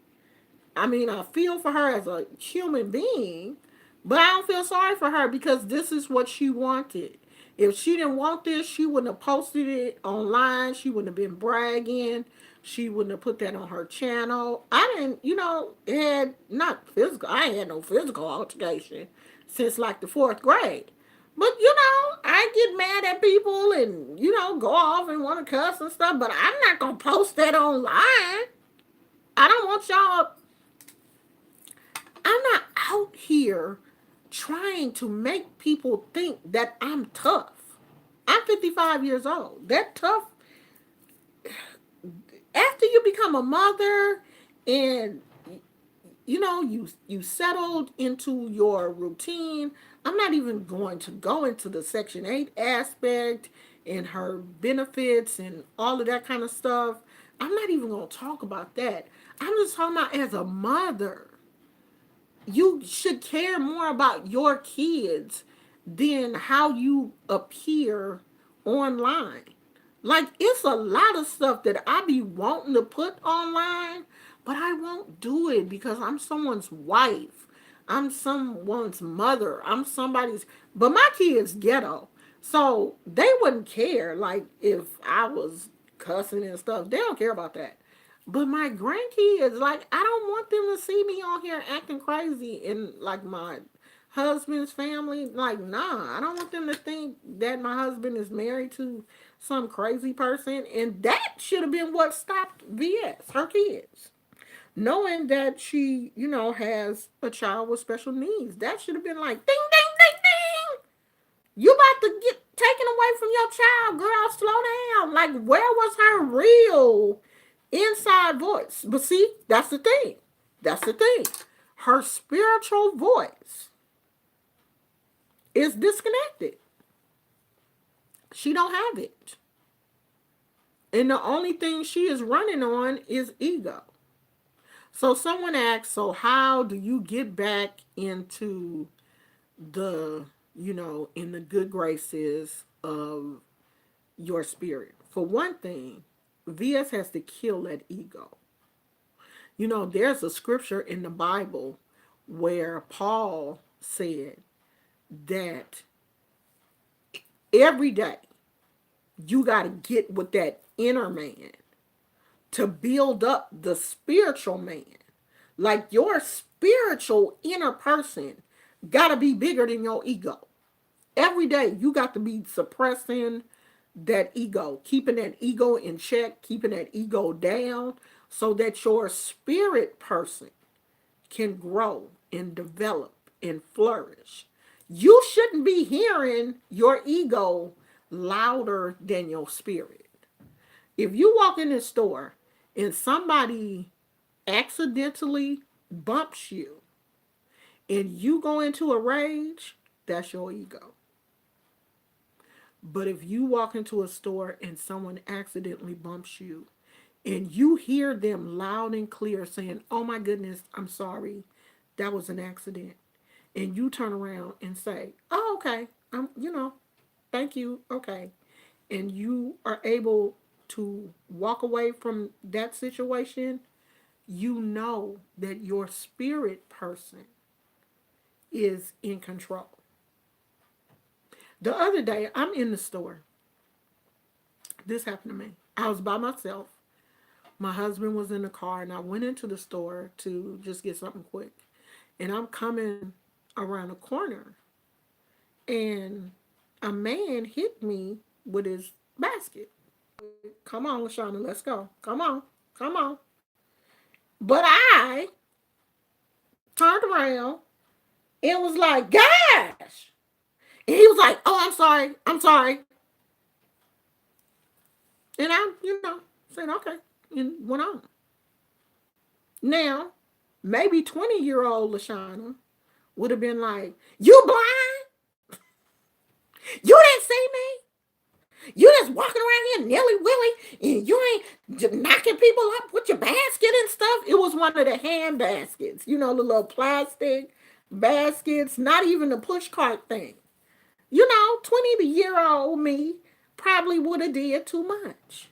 I mean, I feel for her as a human being, but I don't feel sorry for her because this is what she wanted. If she didn't want this, she wouldn't have posted it online. She wouldn't have been bragging. She wouldn't have put that on her channel. I didn't, had not physical. I ain't had no physical altercation since like the fourth grade. But I get mad at people and go off and want to cuss and stuff. But I'm not gonna post that online. I don't want y'all. I'm not out here trying to make people think that I'm tough. I'm 55 years old. That tough. After you become a mother and you settled into your routine. I'm not even going to go into the Section 8 aspect and her benefits and all of that kind of stuff. I'm not even going to talk about that. I'm just talking about as a mother. You should care more about your kids than how you appear online. Like, it's a lot of stuff that I be wanting to put online, but I won't do it because I'm someone's wife. I'm someone's mother. I'm somebody's. But my kids ghetto. So they wouldn't care, like, if I was cussing and stuff. They don't care about that. But my grandkids, like, I don't want them to see me on here acting crazy and, like, my husband's family. Like, nah, I don't want them to think that my husband is married to some crazy person. And that should have been what stopped VS, her kids. Knowing that she, has a child with special needs. That should have been like, ding, ding, ding, ding. You about to get taken away from your child, girl. Slow down. Like, where was her real inside voice? But see, that's the thing. That's the thing. Her spiritual voice is disconnected. She don't have it. And the only thing she is running on is ego. So someone asks, so how do you get back into the, in the good graces of your spirit? For one thing, VS has to kill that ego. There's a scripture in the Bible where Paul said that every day you got to get with that inner man to build up the spiritual man. Like, your spiritual inner person got to be bigger than your ego. Every day you got to be suppressing that ego, keeping that ego in check, keeping that ego down so that your spirit person can grow and develop and flourish. You shouldn't be hearing your ego louder than your spirit. If you walk in the store and somebody accidentally bumps you and you go into a rage, that's your ego. But if you walk into a store and someone accidentally bumps you and you hear them loud and clear saying, "Oh my goodness, I'm sorry, that was an accident," and you turn around and say, "Oh, okay, thank you, okay," and you are able to walk away from that situation, you know that your spirit person is in control. The other day, I'm in the store. This happened to me. I was by myself. My husband was in the car, and I went into the store to just get something quick. And I'm coming around a corner, and a man hit me with his basket. Come on, LaShawna, let's go. Come on, come on. But I turned around and was like, "Gosh!" And he was like, "Oh, I'm sorry, I'm sorry." And I, said, "Okay," and went on. Now, maybe 20-year-old LaShawna would have been like, "You blind? You didn't see me? You just walking around here nilly willy and you ain't knocking people up with your basket and stuff." it was one of the hand baskets, the little plastic baskets, not even the push cart thing. 20-year-old me probably would have did too much.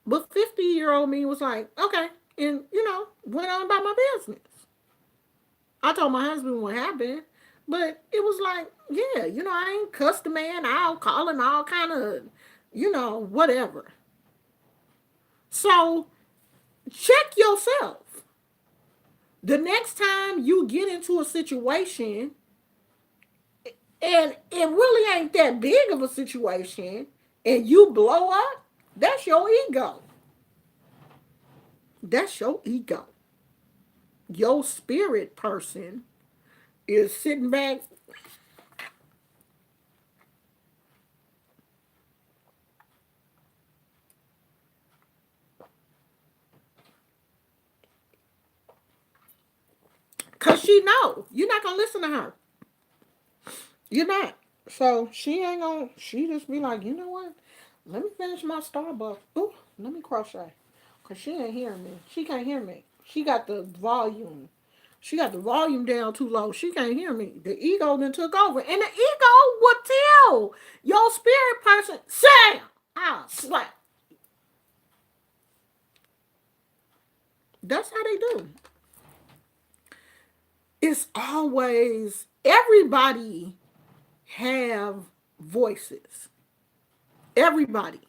But 50-year-old me was like, okay, and went on about my business. I told my husband what happened, but it was like, yeah, I ain't cussed the man out, calling all kind of, whatever. So check yourself. The next time you get into a situation and it really ain't that big of a situation and you blow up, that's your ego. That's your ego. Your spirit person is sitting back. Because she know you're not going to listen to her. You're not. So she ain't going to, she just be like, you know what? Let me finish my Starbucks. Ooh, let me crochet. Because she ain't hearing me. She can't hear me. She got the volume. She got the volume down too low. She can't hear me. The ego then took over. And the ego would tell your spirit person, Sam, I'll slap. That's how they do. It's always, everybody have voices. Everybody.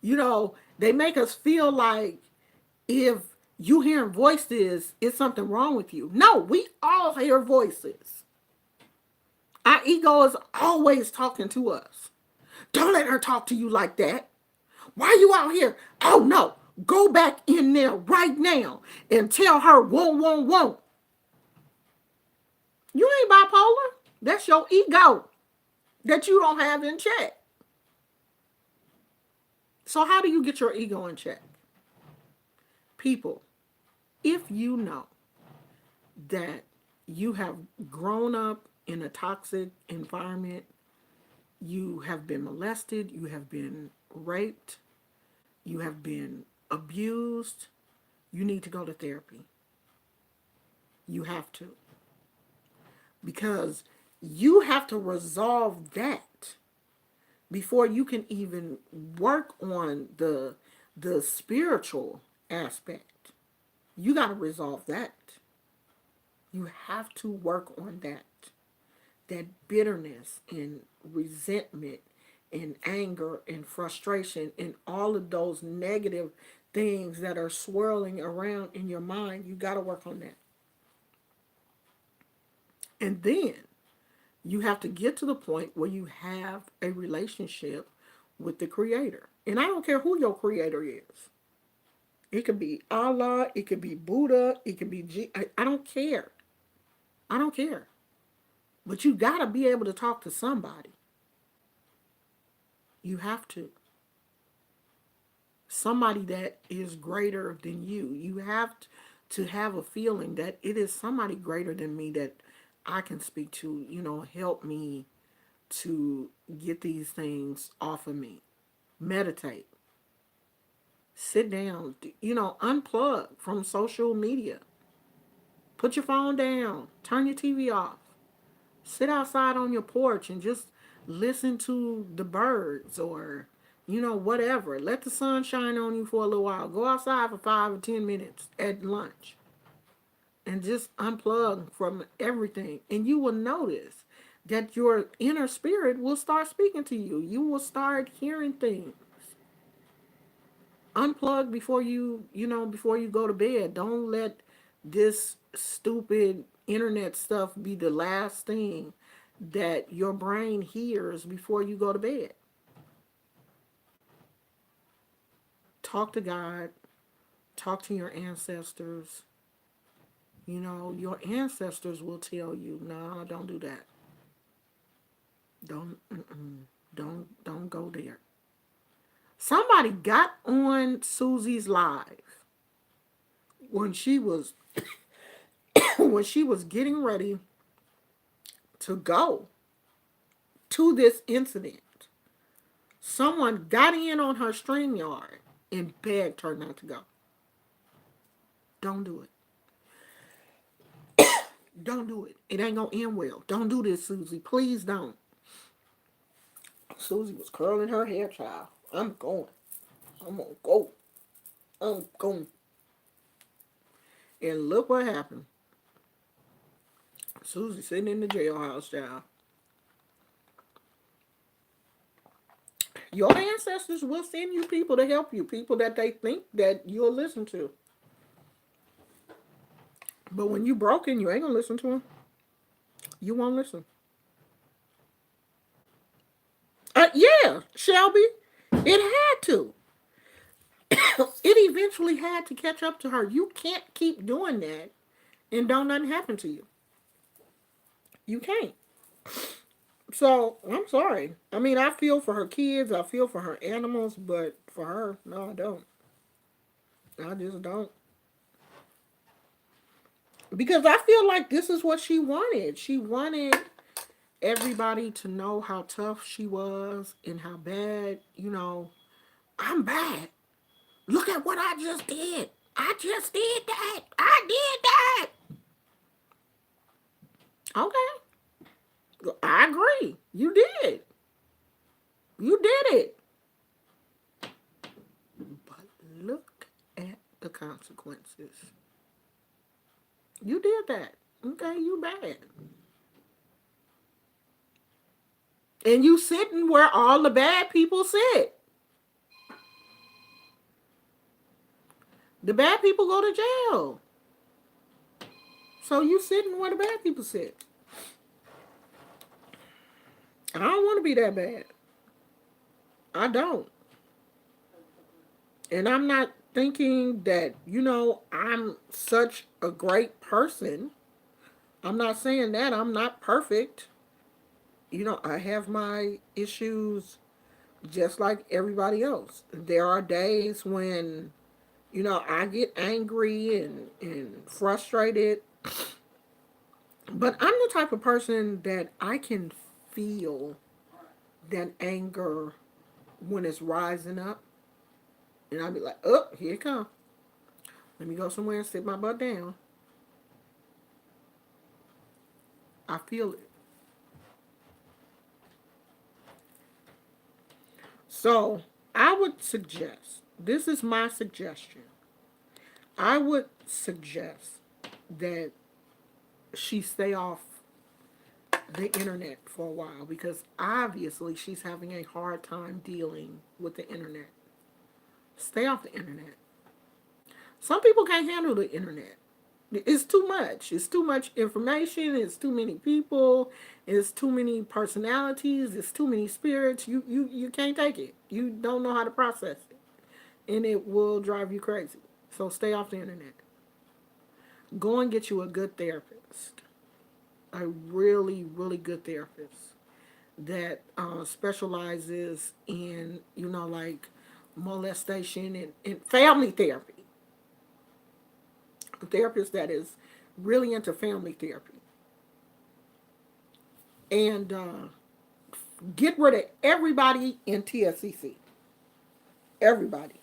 They make us feel like if you hearing voices, it's something wrong with you. No, we all hear voices. Our ego is always talking to us. Don't let her talk to you like that. Why are you out here? Oh no, go back in there right now and tell her won't, won't, won't. You ain't bipolar. That's your ego that you don't have in check. So how do you get your ego in check? People, if you know that you have grown up in a toxic environment, you have been molested, you have been raped, you have been abused, you need to go to therapy. You have to. Because you have to resolve that before you can even work on the spiritual aspect. You got to resolve that. You have to work on that. That bitterness and resentment and anger and frustration and all of those negative things that are swirling around in your mind, you got to work on that. And then you have to get to the point where you have a relationship with the creator. And I don't care who your creator is. It could be Allah, it could be Buddha, it could be I don't care. I don't care. But you got to be able to talk to somebody. You have to. Somebody that is greater than you. You have to have a feeling that it is somebody greater than me that I can speak to, help me to get these things off of me. Meditate. Sit down. Unplug from social media. Put your phone down. Turn your TV off. Sit outside on your porch and just listen to the birds or, whatever. Let the sun shine on you for a little while. Go outside for 5 or 10 minutes at lunch and just unplug from everything. And you will notice that your inner spirit will start speaking to you. You will start hearing things. Unplug before you go to bed. Don't let this stupid internet stuff be the last thing that your brain hears before you go to bed. Talk to God. Talk to your ancestors. Your ancestors will tell you, no, don't do that. Don't go there. Somebody got on Susie's live when she was when she was getting ready to go to this incident. Someone got in on her StreamYard and begged her not to go. Don't do it. Don't do it. It ain't gonna end well. Don't do this, Susie. Please don't. Susie was curling her hair, child. I'm going. I'm gonna go. I'm going. And look what happened. Susie sitting in the jailhouse, child. Your ancestors will send you people to help you, people that they think that you'll listen to. But when you broken, you ain't gonna listen to them. You won't listen. Yeah, Shelby, it had to. It eventually had to catch up to her. You can't keep doing that and don't nothing happen to you. You can't. So I'm sorry. I mean, I feel for her kids. I feel for her animals, but for her, no, I don't. I just don't. Because I feel like this is what she wanted. She wanted everybody to know how tough she was and how bad, I'm bad. Look at what I just did. I just did that. I did that. Okay. I agree. You did. You did it. But look at the consequences. You did that. Okay, you bad. And you sitting where all the bad people sit. The bad people go to jail. So you sitting where the bad people sit. I don't want to be that bad. I don't. And I'm not thinking that, I'm such a great person. I'm not saying that. I'm not perfect. I have my issues just like everybody else. There are days when, I get angry and frustrated. But I'm the type of person that I can feel that anger when it's rising up. And I'll be like, oh, here it comes. Let me go somewhere and sit my butt down. I feel it. So I would suggest, this is my suggestion. I would suggest that she stay off the internet for a while because obviously she's having a hard time dealing with the internet. Stay off the internet. Some people can't handle the internet. It's too much. It's too much information. It's too many people. It's too many personalities. It's too many spirits. You can't take it. You don't know how to process it. And it will drive you crazy. So stay off the internet. Go and get you a good therapist. A really, really good therapist that specializes in, like molestation and family therapy. A therapist that is really into family therapy. And get rid of everybody in TSCC. Everybody.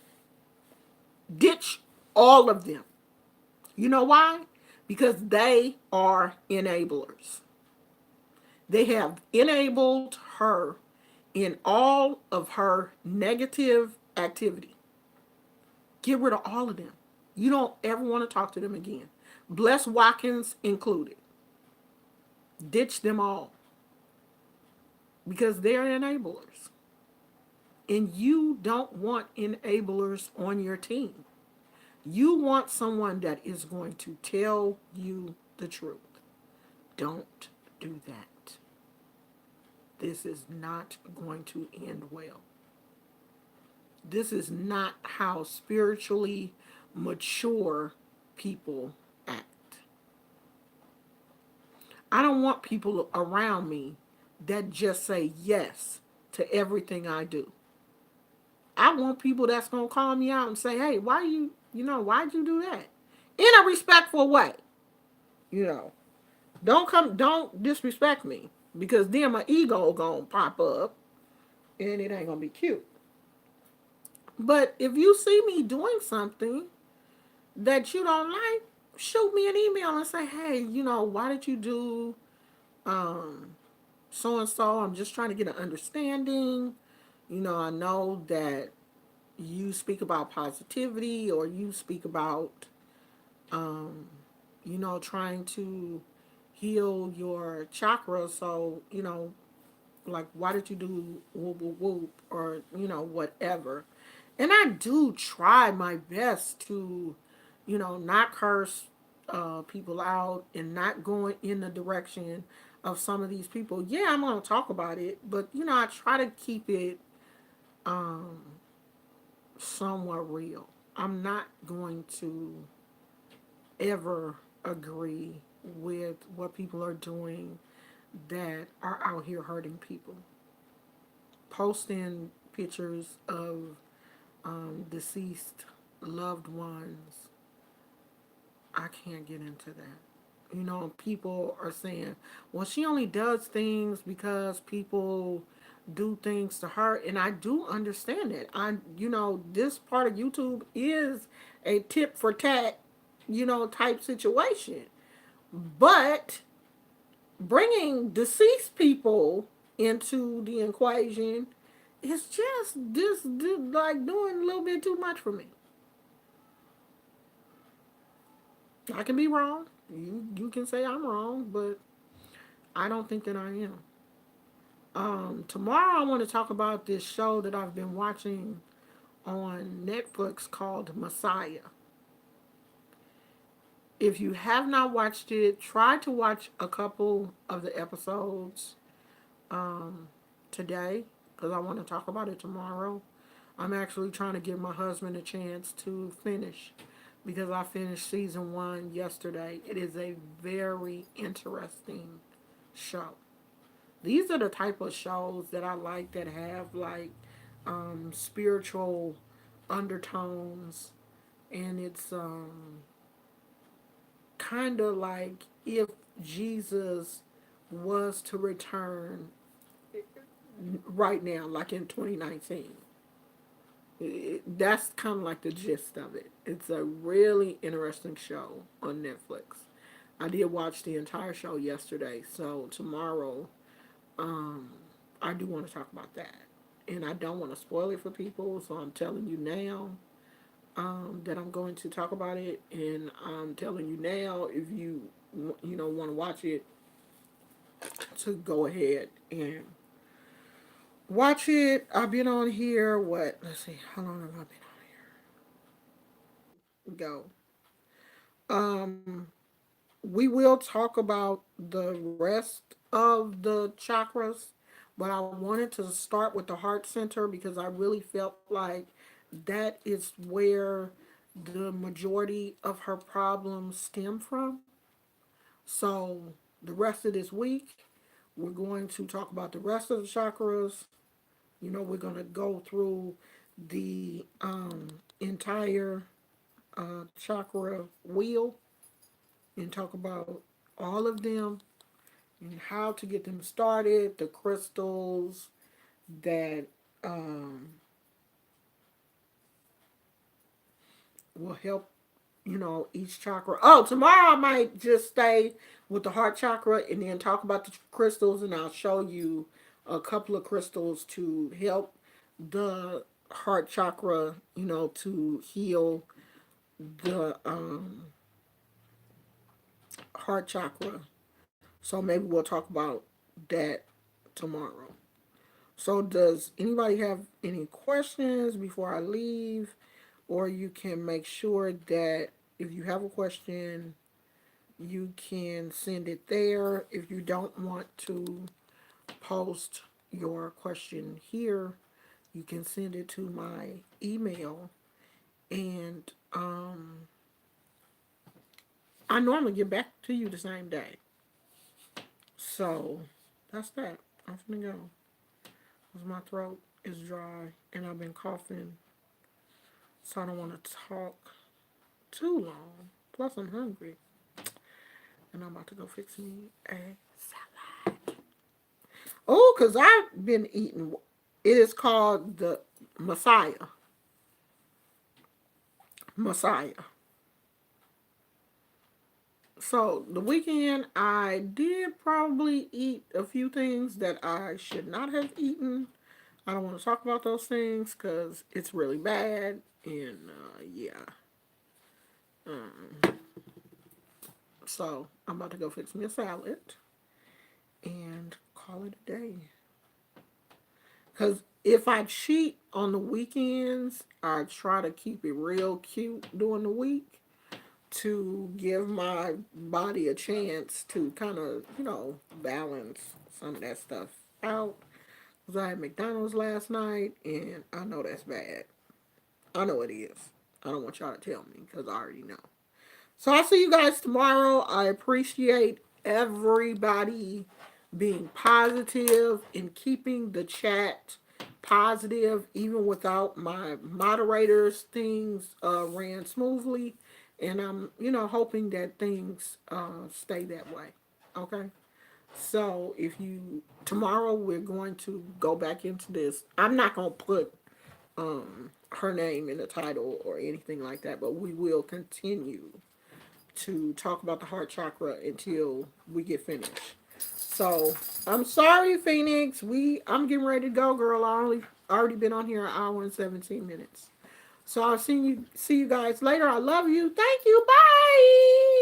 Ditch all of them. You know why? Because they are enablers. They have enabled her in all of her negative activity. Get rid of all of them. You don't ever want to talk to them again. Bless Watkins included. Ditch them all. Because they're enablers. And you don't want enablers on your team. You want someone that is going to tell you the truth. Don't do that. This is not going to end well. This is not how spiritually mature people act. I don't want people around me that just say yes to everything I do. I want people that's going to call me out and say, hey, why'd you do that? In a respectful way. Don't disrespect me because then my ego going to pop up and it ain't going to be cute. But if you see me doing something that you don't like, shoot me an email and say, hey, why did you do um, so and so? I'm just trying to get an understanding. I know that you speak about positivity, or you speak about, um, trying to heal your chakra. So, like, why did you do whoop whoop whoop, or whatever. And I do try my best to not curse people out, and not going in the direction of some of these people. Yeah, I'm going to talk about it, but I try to keep it um somewhat real. I'm not going to ever agree with what people are doing that are out here hurting people, posting pictures of deceased loved ones. I can't get into that. People are saying, well, she only does things because people do things to her. And I do understand that. This part of YouTube is a tit for tat, type situation. But bringing deceased people into the equation is just this like doing a little bit too much for me. I can be wrong. You can say I'm wrong, but I don't think that I am. Tomorrow I want to talk about this show that I've been watching on Netflix called Messiah. If you have not watched it, try to watch a couple of the episodes um, today, because I want to talk about it tomorrow. I'm actually trying to give my husband a chance to finish, because I finished season 1 yesterday. It is a very interesting show. These are the type of shows that I like, that have like spiritual undertones, and it's kind of like if Jesus was to return right now, like in 2019. That's kind of like the gist of it. It's a really interesting show on Netflix. I did watch the entire show yesterday, so tomorrow um, I do want to talk about that. And I don't want to spoil it for people, so I'm telling you now that I'm going to talk about it, and I'm telling you now, if you want to watch it, to go ahead and watch it. I've been on here. What? Let's see. How long have I been on here? Go. Um, we will talk about the rest of the chakras, but I wanted to start with the heart center, because I really felt like that is where the majority of her problems stem from. So, the rest of this week, we're going to talk about the rest of the chakras. We're going to go through the entire chakra wheel, and talk about all of them, and how to get them started, the crystals that um, will help, each chakra. Oh, tomorrow I might just stay with the heart chakra, and then talk about the crystals, and I'll show you a couple of crystals to help the heart chakra, to heal the heart chakra. So maybe we'll talk about that tomorrow. So, does anybody have any questions before I leave? Or you can make sure that if you have a question, you can send it there. If you don't want to post your question here, you can send it to my email. And I normally get back to you the same day. So, that's that. I'm gonna go, because my throat is dry and I've been coughing, so I don't want to talk too long. Plus, I'm hungry, and I'm about to go fix me a salad. Oh, because I've been eating. It is called the Messiah. Messiah. So the weekend, I did probably eat a few things that I should not have eaten. I don't want to talk about those things because it's really bad. And yeah, so I'm about to go fix me a salad and call it a day. Because if I cheat on the weekends, I try to keep it real cute during the week to give my body a chance to kind of, balance some of that stuff out. Because I had McDonald's last night and I know that's bad. I know it is. I don't want y'all to tell me because I already know. So I'll see you guys tomorrow. I appreciate everybody being positive and keeping the chat positive, even without my moderators. Things ran smoothly, and I'm, hoping that things stay that way. Okay. So if you tomorrow we're going to go back into this. I'm not gonna put her name in the title or anything like that, but we will continue to talk about the heart chakra until we get finished. So I'm sorry, Phoenix. I'm getting ready to go, girl. I only already been on here an hour and 17 minutes. So I'll see you guys later. I love you. Thank you. Bye.